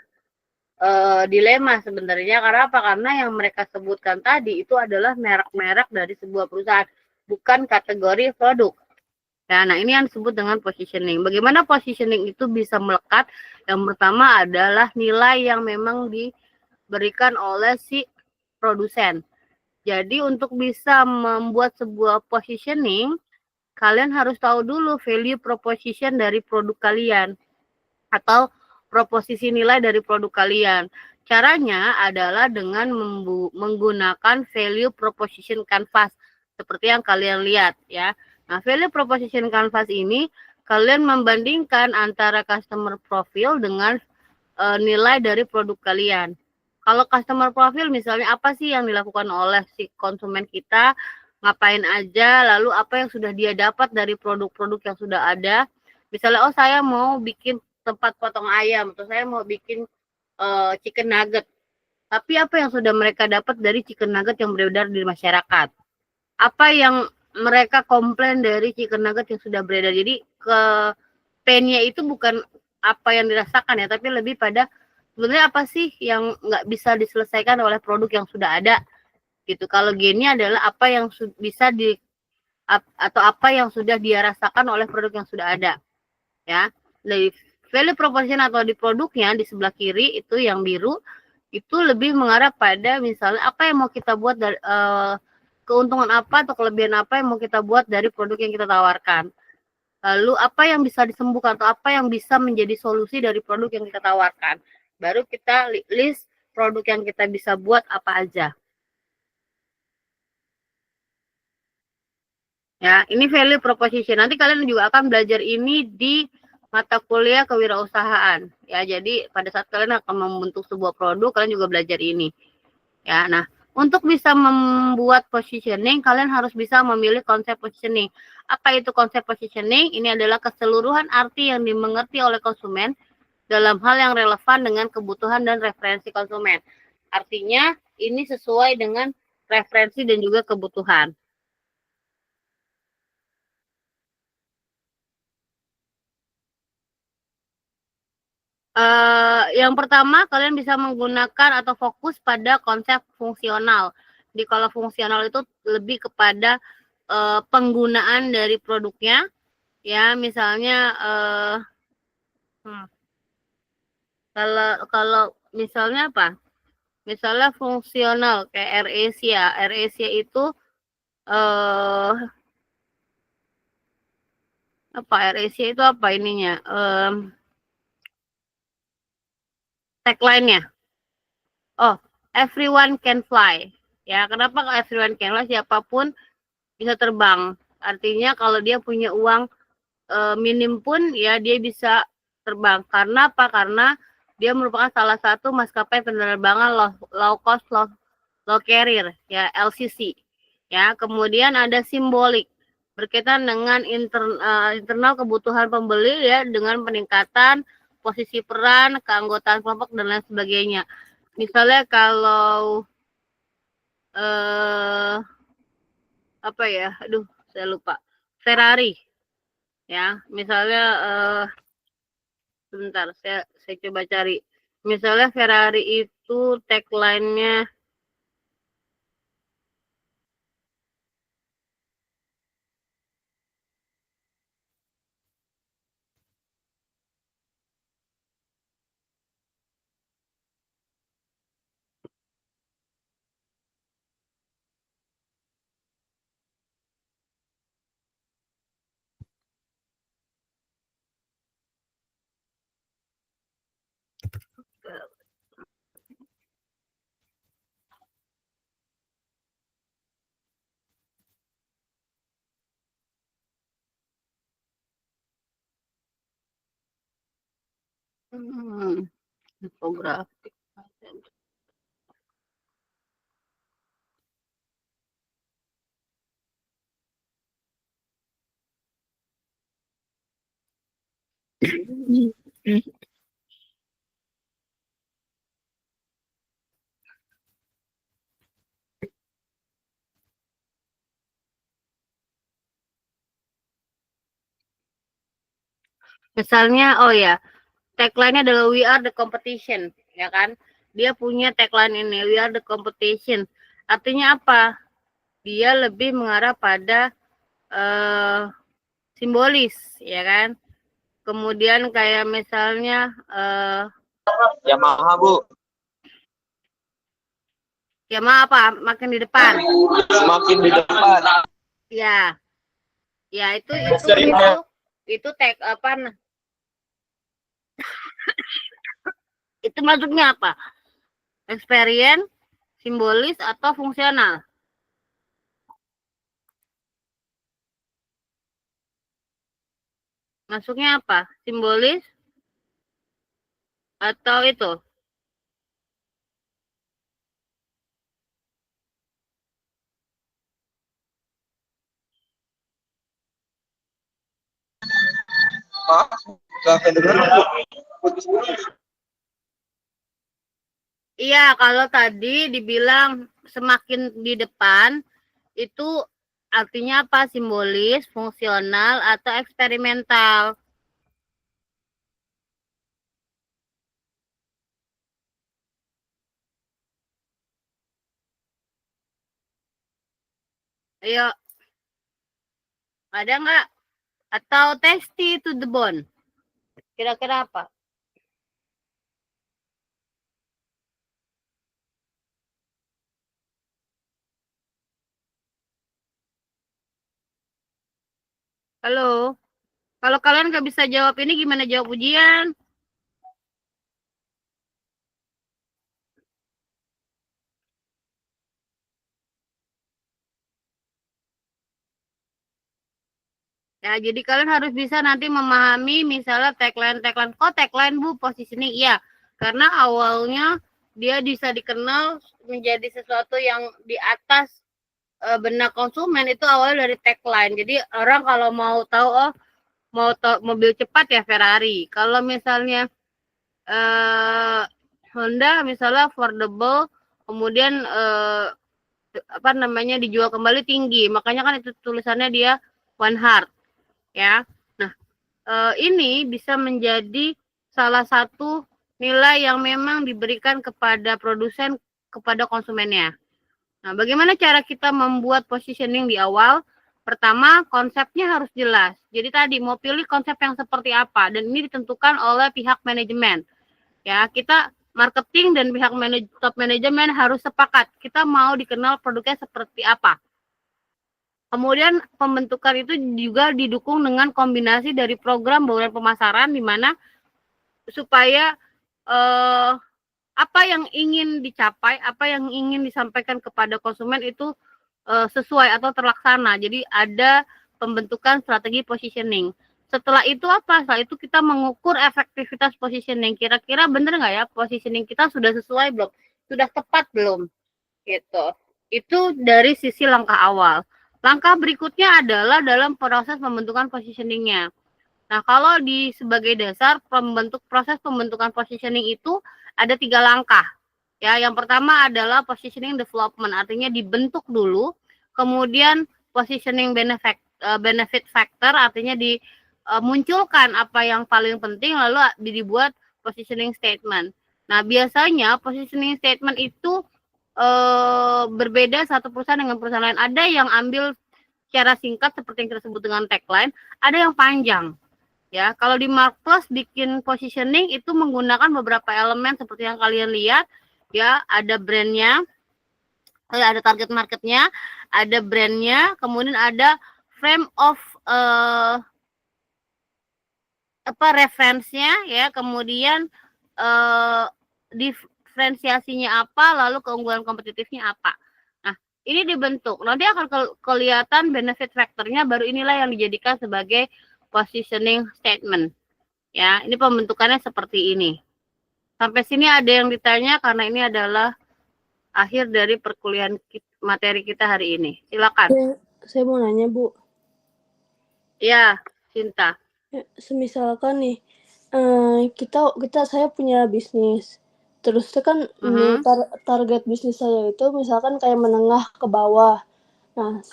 dilema sebenarnya. Karena apa? Karena yang mereka sebutkan tadi itu adalah merek-merek dari sebuah perusahaan, bukan kategori produk. Ya, nah, ini yang disebut dengan positioning. Bagaimana positioning itu bisa melekat? Yang pertama adalah nilai yang memang diberikan oleh si produsen. Jadi untuk bisa membuat sebuah positioning, kalian harus tahu dulu value proposition dari produk kalian atau proposisi nilai dari produk kalian. Caranya adalah dengan menggunakan value proposition canvas seperti yang kalian lihat ya. Nah, value proposition canvas ini kalian membandingkan antara customer profile dengan nilai dari produk kalian. Kalau customer profile misalnya apa sih yang dilakukan oleh si konsumen kita, ngapain aja, lalu apa yang sudah dia dapat dari produk-produk yang sudah ada. Misalnya, oh saya mau bikin tempat potong ayam, atau saya mau bikin chicken nugget. Tapi apa yang sudah mereka dapat dari chicken nugget yang beredar di masyarakat? Apa yang mereka komplain dari chicken nugget yang sudah beredar? Jadi ke pain-nya itu bukan apa yang dirasakan ya, tapi lebih pada sebenarnya apa sih yang nggak bisa diselesaikan oleh produk yang sudah ada gitu. Kalau gain-nya adalah apa yang bisa atau apa yang sudah dia rasakan oleh produk yang sudah ada ya. Dari value proposition atau di produknya di sebelah kiri itu yang biru itu lebih mengarah pada misalnya apa yang mau kita buat dari keuntungan apa atau kelebihan apa yang mau kita buat dari produk yang kita tawarkan. Lalu apa yang bisa disembuhkan atau apa yang bisa menjadi solusi dari produk yang kita tawarkan. Baru kita list produk yang kita bisa buat apa aja. Ya, ini value proposition. Nanti kalian juga akan belajar ini di mata kuliah kewirausahaan. Ya, jadi pada saat kalian akan membentuk sebuah produk, kalian juga belajar ini. Ya, nah, untuk bisa membuat positioning, kalian harus bisa memilih konsep positioning. Apa itu konsep positioning? Ini adalah keseluruhan arti yang dimengerti oleh konsumen dalam hal yang relevan dengan kebutuhan dan referensi konsumen. Artinya, ini sesuai dengan referensi dan juga kebutuhan. Yang pertama, kalian bisa menggunakan atau fokus pada konsep fungsional. Di kalau fungsional itu lebih kepada penggunaan dari produknya, ya misalnya kalau misalnya apa? Misalnya fungsional kayak AirAsia. AirAsia itu apa? AirAsia itu apa ininya? Tagline-nya. Oh, everyone can fly. Ya, kenapa kalau everyone can fly? Siapapun bisa terbang. Artinya kalau dia punya uang minim pun ya dia bisa terbang. Karena apa? Karena dia merupakan salah satu maskapai penerbangan low cost low carrier ya LCC. Ya, kemudian ada simbolik berkaitan dengan internal kebutuhan pembeli ya dengan peningkatan posisi peran, keanggotaan kelompok dan lain sebagainya. Misalnya kalau apa ya? Aduh, saya lupa. Ferrari. Ya, misalnya sebentar saya coba cari. Misalnya Ferrari itu tagline-nya infografik. Misalnya, oh ya, tagline-nya adalah we are the competition, ya kan? Dia punya tagline ini, we are the competition. Artinya apa? Dia lebih mengarah pada simbolis, ya kan? Kemudian kayak misalnya Yamaha, Bu. Ya, apa? Makin di depan. Semakin di depan. Ya. Ya, itu tag apa? Itu maksudnya apa? Experience, simbolis atau fungsional? Masuknya apa? Simbolis atau itu? Maaf, nggak kedengeran. Iya, kalau tadi dibilang semakin di depan, itu artinya apa? Simbolis, fungsional, atau eksperimental? Ayo, ada nggak? Atau testy to the bone? Kira-kira apa? Halo? Kalau kalian nggak bisa jawab ini, gimana jawab ujian? Ya, jadi kalian harus bisa nanti memahami misalnya tagline. Oh, tagline Bu, positioning. Iya, karena awalnya dia bisa dikenal menjadi sesuatu yang di atas benak konsumen itu awalnya dari tagline. Jadi orang kalau mau tahu, oh mau tahu mobil cepat ya Ferrari. Kalau misalnya Honda misalnya affordable, kemudian apa namanya dijual kembali tinggi. Makanya kan itu tulisannya dia One Heart. Ya, nah ini bisa menjadi salah satu nilai yang memang diberikan kepada produsen kepada konsumennya. Nah, bagaimana cara kita membuat positioning di awal? Pertama, konsepnya harus jelas. Jadi tadi mau pilih konsep yang seperti apa, dan ini ditentukan oleh pihak manajemen. Ya, kita marketing dan pihak top manajemen harus sepakat. Kita mau dikenal produknya seperti apa. Kemudian pembentukan itu juga didukung dengan kombinasi dari program bauran pemasaran di mana supaya apa yang ingin dicapai, apa yang ingin disampaikan kepada konsumen itu sesuai atau terlaksana. Jadi ada pembentukan strategi positioning. Setelah itu apa? Setelah itu kita mengukur efektivitas positioning. Kira-kira benar nggak ya positioning kita sudah sesuai belum? Sudah tepat belum? Gitu. Itu dari sisi langkah awal. Langkah berikutnya adalah dalam proses pembentukan positioningnya. Nah, kalau di sebagai dasar proses pembentukan positioning itu ada 3 langkah. Ya, yang pertama adalah positioning development, artinya dibentuk dulu, kemudian positioning benefit factor, artinya dimunculkan apa yang paling penting, lalu dibuat positioning statement. Nah, biasanya positioning statement itu berbeda satu perusahaan dengan perusahaan lain. Ada yang ambil secara singkat seperti yang kita sebut dengan tagline, ada yang panjang. Ya, kalau di Marketplace bikin positioning itu menggunakan beberapa elemen seperti yang kalian lihat, ya, ada brandnya, ada target marketnya, ada brandnya, kemudian ada frame of reference-nya, ya, kemudian diferensiasinya apa, lalu keunggulan kompetitifnya apa. Nah, ini dibentuk. Nanti akan kelihatan benefit factor-nya, baru inilah yang dijadikan sebagai positioning statement. Ya, ini pembentukannya seperti ini. Sampai sini ada yang ditanya karena ini adalah akhir dari perkuliahan materi kita hari ini. Silakan. Saya mau nanya, Bu. Ya, Cinta. Ya, semisalkan nih, saya punya bisnis. Terus itu kan target bisnis saya itu misalkan kayak menengah ke bawah. Nah,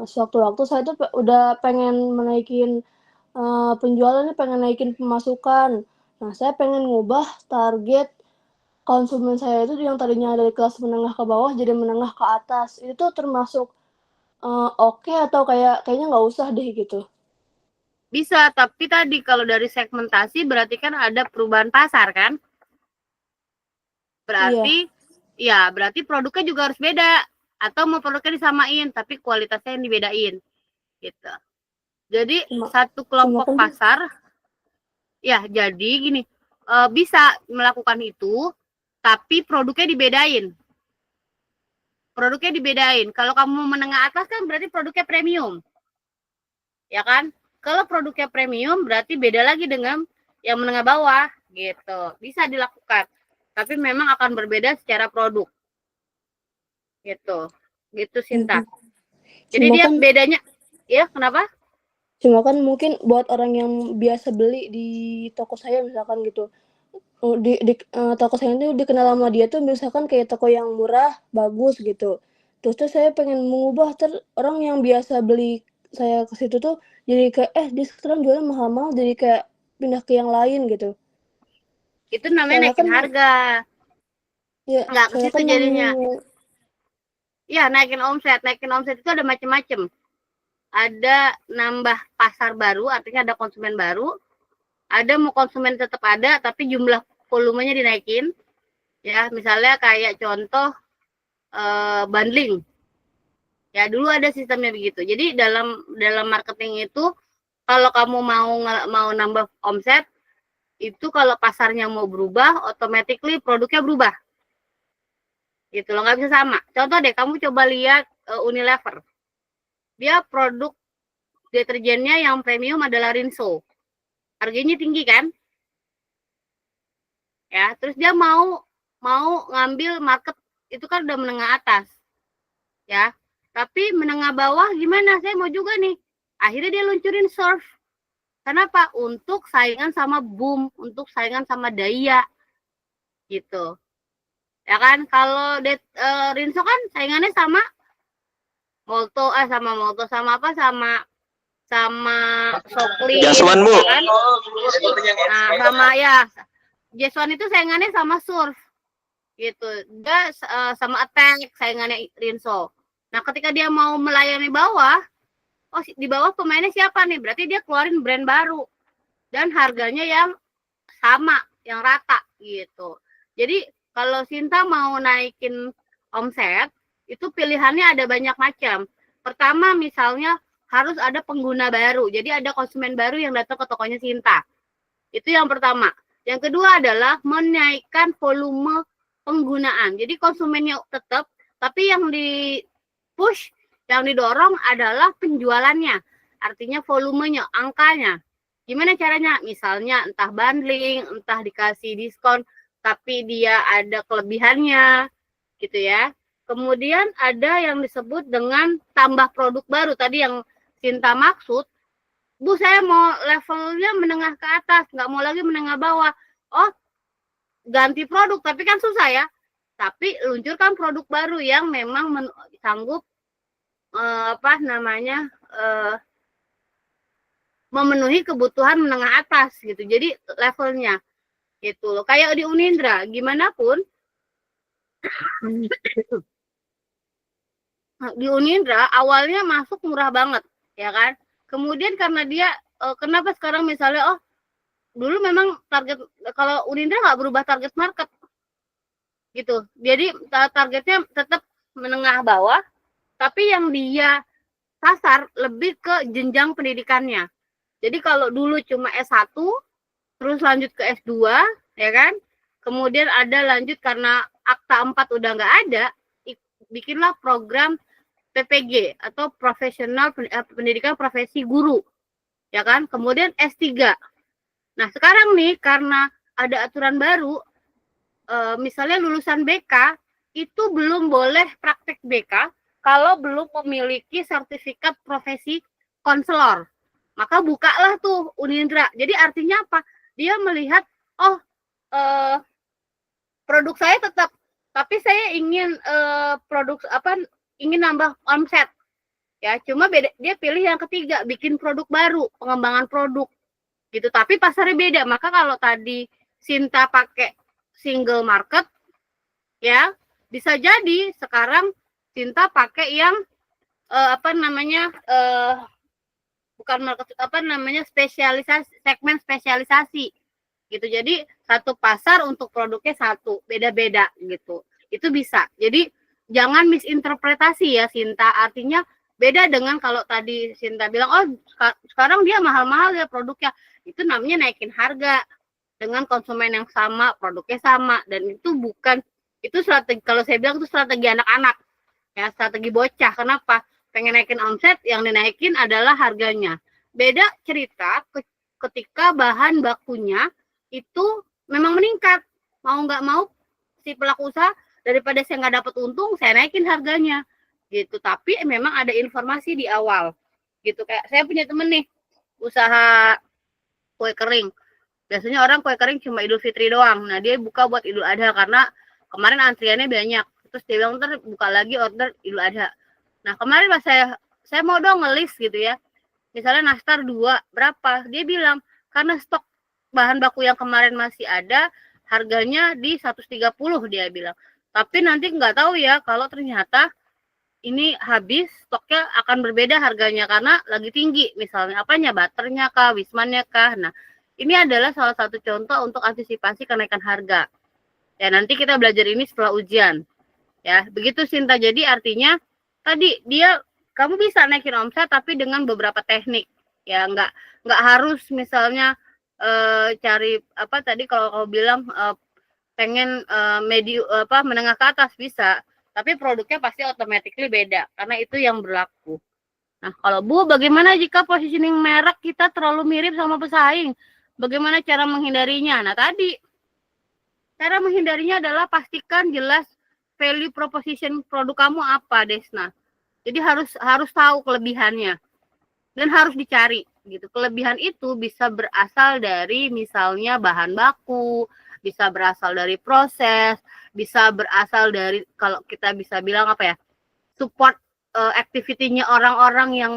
sewaktu-waktu saya tuh udah pengen menaikin penjualannya, pengen naikin pemasukan. Nah, saya pengen ngubah target konsumen saya itu yang tadinya dari kelas menengah ke bawah jadi menengah ke atas. Itu termasuk oke atau kayaknya nggak usah deh gitu? Bisa, tapi tadi kalau dari segmentasi berarti kan ada perubahan pasar kan? Berarti Ya, berarti produknya juga harus beda. Atau mau produknya disamain, tapi kualitasnya yang dibedain. Gitu. Jadi, satu kelompok kan pasar, ya jadi gini, bisa melakukan itu, tapi produknya dibedain. Produknya dibedain. Kalau kamu menengah atas kan berarti produknya premium. Ya kan? Kalau produknya premium berarti beda lagi dengan yang menengah bawah gitu. Bisa dilakukan. Tapi memang akan berbeda secara produk. Gitu. Gitu Sinta. Jadi Cuma dia kan, bedanya ya kenapa? Cuma kan mungkin buat orang yang biasa beli di toko saya misalkan gitu. Di toko saya itu dikenal sama dia tuh misalkan kayak toko yang murah, bagus gitu. Terus tuh saya pengen mengubah orang yang biasa beli saya ke situ tuh jadi kayak dia sekarang jualnya mahal-mahal jadi kayak pindah ke yang lain gitu. Itu namanya Soalnya naikin kan harga. ya, Nggak ke soalnya situ kan jadinya. Ya, naikin omset. Naikin omset itu ada macam-macam. Ada nambah pasar baru, artinya ada konsumen baru. Ada mau konsumen tetap ada, tapi jumlah volumenya dinaikin. Ya, misalnya kayak contoh bundling. Ya, dulu ada sistemnya begitu. Jadi dalam marketing itu kalau kamu mau nambah omset, itu kalau pasarnya mau berubah, automatically produknya berubah. Gitu loh, nggak bisa sama. Contoh deh, kamu coba lihat Unilever. Dia produk deterjennya yang premium adalah Rinso. Harganya tinggi kan? Ya, terus dia mau ngambil market itu kan udah menengah atas. Ya. Tapi menengah bawah gimana? Saya mau juga nih. Akhirnya dia luncurin Surf. Kenapa? Untuk saingan sama Boom, untuk saingan sama Daya. Gitu. Ya kan? Kalau Rinso kan saingannya sama Molto sama apa sama Sokli. Jaswan, Bu. Ya kan? Nah, sama ya Jaswan itu saingannya sama Surf. Gitu. Dia sama Attack saingannya Rinso. Nah, ketika dia mau melayani bawah, di bawah pemainnya siapa nih? Berarti dia keluarin brand baru dan harganya yang sama, yang rata gitu. Jadi kalau Sinta mau naikin omset, itu pilihannya ada banyak macam. Pertama misalnya harus ada pengguna baru. Jadi ada konsumen baru yang datang ke tokonya Sinta. Itu yang pertama. Yang kedua adalah menaikkan volume penggunaan. Jadi konsumennya tetap, tapi yang di push, yang didorong adalah penjualannya. Artinya volumenya, angkanya. Gimana caranya? Misalnya entah bundling, entah dikasih diskon, tapi dia ada kelebihannya, gitu ya. Kemudian ada yang disebut dengan tambah produk baru. Tadi yang Sinta maksud, Bu, saya mau levelnya menengah ke atas, nggak mau lagi menengah bawah. Oh, ganti produk, tapi kan susah ya. Tapi luncurkan produk baru yang memang sanggup memenuhi kebutuhan menengah atas gitu. Jadi levelnya gitu loh. Kayak di Unindra, gimana pun di Unindra awalnya masuk murah banget, ya kan? Kemudian karena dia kenapa sekarang misalnya dulu memang target kalau Unindra nggak berubah target market gitu. Jadi targetnya tetap menengah bawah, tapi yang dia sasar lebih ke jenjang pendidikannya. Jadi kalau dulu cuma S1, terus lanjut ke S2, ya kan? Kemudian ada lanjut karena Akta 4 udah nggak ada, bikinlah program PPG atau profesional pendidikan profesi guru, ya kan? Kemudian S3. Nah sekarang nih karena ada aturan baru, misalnya lulusan BK itu belum boleh praktek BK kalau belum memiliki sertifikat profesi konselor. Maka bukalah tuh Unindra. Jadi artinya apa? Dia melihat, produk saya tetap, tapi saya ingin ingin nambah omset. Ya, cuma dia pilih yang ketiga, bikin produk baru, pengembangan produk. Gitu. Tapi pasarnya beda. Maka kalau tadi Sinta pakai single market, ya bisa jadi sekarang Sinta pakai yang bukan market spesialisasi, segmen spesialisasi gitu. Jadi satu pasar untuk produknya satu, beda-beda gitu. Itu bisa. Jadi jangan misinterpretasi ya Sinta. Artinya beda dengan kalau tadi Sinta bilang, oh sekarang dia mahal-mahal ya produknya. Itu namanya naikin harga dengan konsumen yang sama, produknya sama. Dan itu bukan, itu strategi, kalau saya bilang itu strategi anak-anak. Ya, strategi bocah. Kenapa? Pengen naikin omset, yang dinaikin adalah harganya. Beda cerita ketika bahan bakunya itu memang meningkat. Mau nggak mau si pelaku usaha, daripada saya nggak dapat untung, saya naikin harganya gitu. Tapi memang ada informasi di awal gitu. Kayak saya punya temen nih usaha kue kering. Biasanya orang kue kering cuma Idul Fitri doang. Nah dia buka buat Idul Adha karena kemarin antriannya banyak. Terus dia bilang ntar buka lagi order Idul Adha. Nah kemarin pas saya mau dong ngelis gitu ya. Misalnya nastar 2 berapa? Dia bilang karena stok bahan baku yang kemarin masih ada, harganya di 130 dia bilang. Tapi nanti nggak tahu ya kalau ternyata ini habis, stoknya akan berbeda harganya karena lagi tinggi. Misalnya apanya, butternya kah, wismannya kah. Nah ini adalah salah satu contoh untuk antisipasi kenaikan harga. Ya nanti kita belajar ini setelah ujian. Ya begitu Sinta. Jadi artinya tadi kamu bisa naikin omset tapi dengan beberapa teknik. Ya nggak harus misalnya cari apa tadi kalau kamu bilang pengen menengah ke atas bisa, tapi produknya pasti automatically beda karena itu yang berlaku. Nah kalau Bu, bagaimana jika positioning merek kita terlalu mirip sama pesaing? Bagaimana cara menghindarinya? Nah tadi cara menghindarinya adalah pastikan jelas value proposition produk kamu apa, Desna. Jadi harus tahu kelebihannya dan harus dicari gitu. Kelebihan itu bisa berasal dari misalnya bahan baku, bisa berasal dari proses, bisa berasal dari kalau kita bisa bilang apa ya, support activity-nya orang-orang yang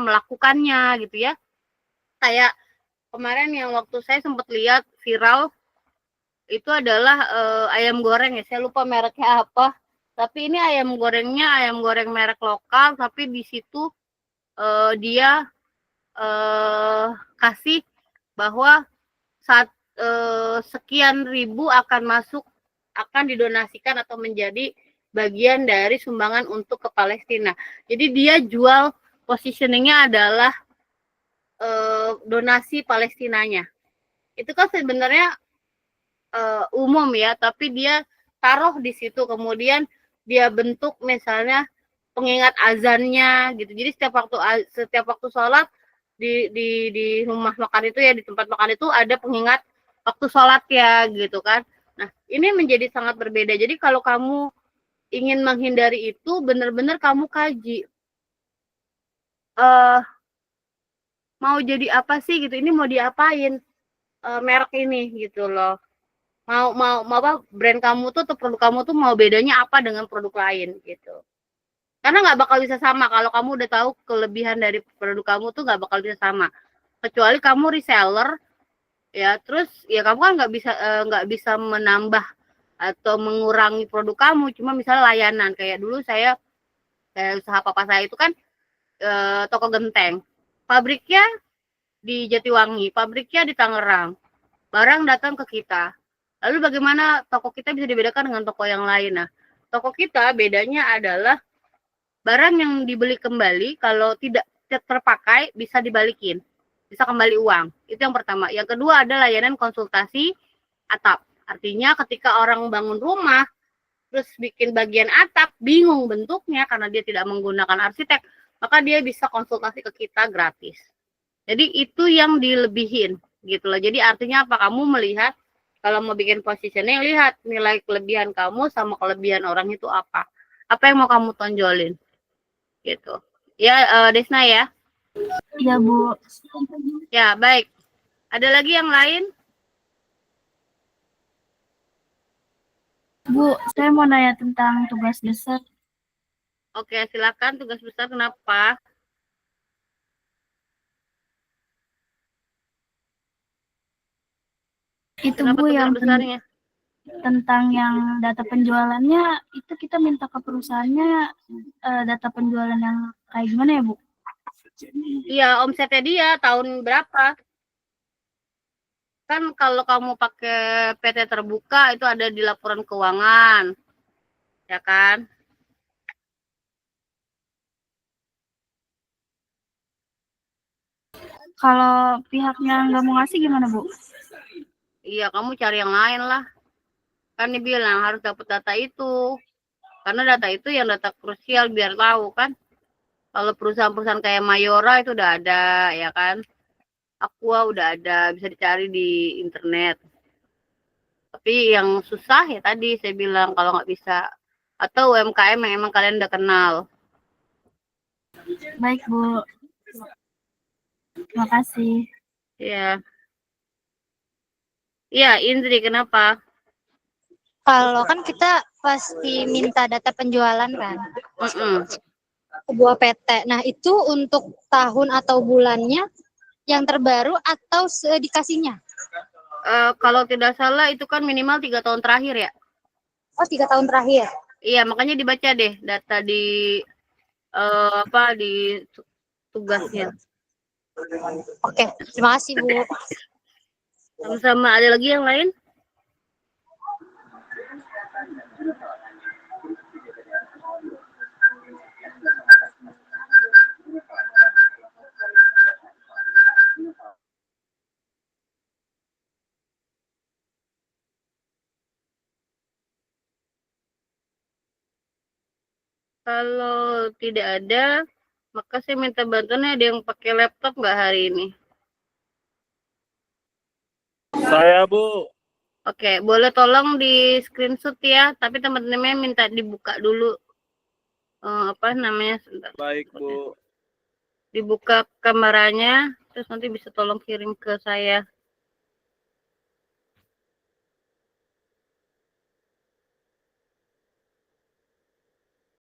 melakukannya gitu ya. Kayak kemarin yang waktu saya sempat lihat viral itu adalah ayam goreng ya, saya lupa mereknya apa. Tapi ini ayam goreng merek lokal, tapi di situ dia kasih bahwa saat sekian ribu akan didonasikan atau menjadi bagian dari sumbangan untuk ke Palestina. Jadi dia jual positioningnya adalah donasi Palestinanya. Itu kan sebenarnya umum ya, tapi dia taruh di situ, kemudian dia bentuk misalnya pengingat azannya gitu. Jadi setiap waktu sholat di rumah makan itu ya, di tempat makan itu ada pengingat waktu sholat ya gitu kan. Nah ini menjadi sangat berbeda. Jadi kalau kamu ingin menghindari itu, benar-benar kamu kaji mau jadi apa sih gitu, ini mau diapain merek ini gitu loh. Mau apa brand kamu tuh atau produk kamu tuh mau bedanya apa dengan produk lain gitu. Karena nggak bakal bisa sama kalau kamu udah tahu kelebihan dari produk kamu tuh nggak bakal bisa sama. Kecuali kamu reseller ya, terus ya kamu kan nggak bisa menambah atau mengurangi produk kamu, cuma misalnya layanan. Kayak dulu saya usaha papa saya itu kan toko genteng. Pabriknya di Jatiwangi, pabriknya di Tangerang. Barang datang ke kita. Lalu bagaimana toko kita bisa dibedakan dengan toko yang lain? Nah, toko kita bedanya adalah barang yang dibeli kembali kalau tidak terpakai bisa dibalikin, bisa kembali uang. Itu yang pertama. Yang kedua ada layanan konsultasi atap. Artinya ketika orang bangun rumah, terus bikin bagian atap, bingung bentuknya karena dia tidak menggunakan arsitek, maka dia bisa konsultasi ke kita gratis. Jadi itu yang dilebihin gitu loh. Jadi artinya apa? Kamu melihat kalau mau bikin positioning, lihat nilai kelebihan kamu sama kelebihan orang itu apa. Apa yang mau kamu tonjolin. Gitu. Ya, Desna ya. Iya, Bu. Ya, baik. Ada lagi yang lain? Bu, saya mau nanya tentang tugas besar. Oke, silakan. Tugas besar kenapa? Itu Kenapa Bu tugas yang besarnya? tentang yang data penjualannya, itu kita minta ke perusahaannya data penjualan yang kayak gimana ya, Bu? Iya, omsetnya dia tahun berapa? kan kalau kamu pakai PT terbuka itu ada di laporan keuangan, ya kan? Kalau pihaknya nggak mau ngasih gimana, Bu? Iya, kamu cari yang lain lah. Kan dibilang harus dapat data itu. Karena data itu yang data krusial biar tahu kan. Kalau perusahaan-perusahaan kayak Mayora itu udah ada, ya kan? Aqua udah ada, bisa dicari di internet. Tapi yang susah ya tadi saya bilang kalau nggak bisa. Atau UMKM yang emang kalian udah kenal. Baik, Bu. Terima kasih. Iya. Iya, Indri, kenapa? Kalau kan kita pasti minta data penjualan kan, sebuah PT. Nah, itu untuk tahun atau bulannya yang terbaru atau dikasihnya? Kalau tidak salah itu kan minimal 3 tahun terakhir ya. Oh, 3 tahun terakhir. Iya, makanya dibaca deh data di di tugasnya. Oke, terima kasih, Bu. Sama-sama. Ada lagi yang lain? Kalau tidak ada, maka saya minta bantuannya ada yang pakai laptop nggak hari ini? Saya, Bu. Oke, boleh tolong di screenshot ya, tapi teman-temannya minta dibuka dulu. Sebentar. Baik, Bu. Dibuka kameranya, terus nanti bisa tolong kirim ke saya.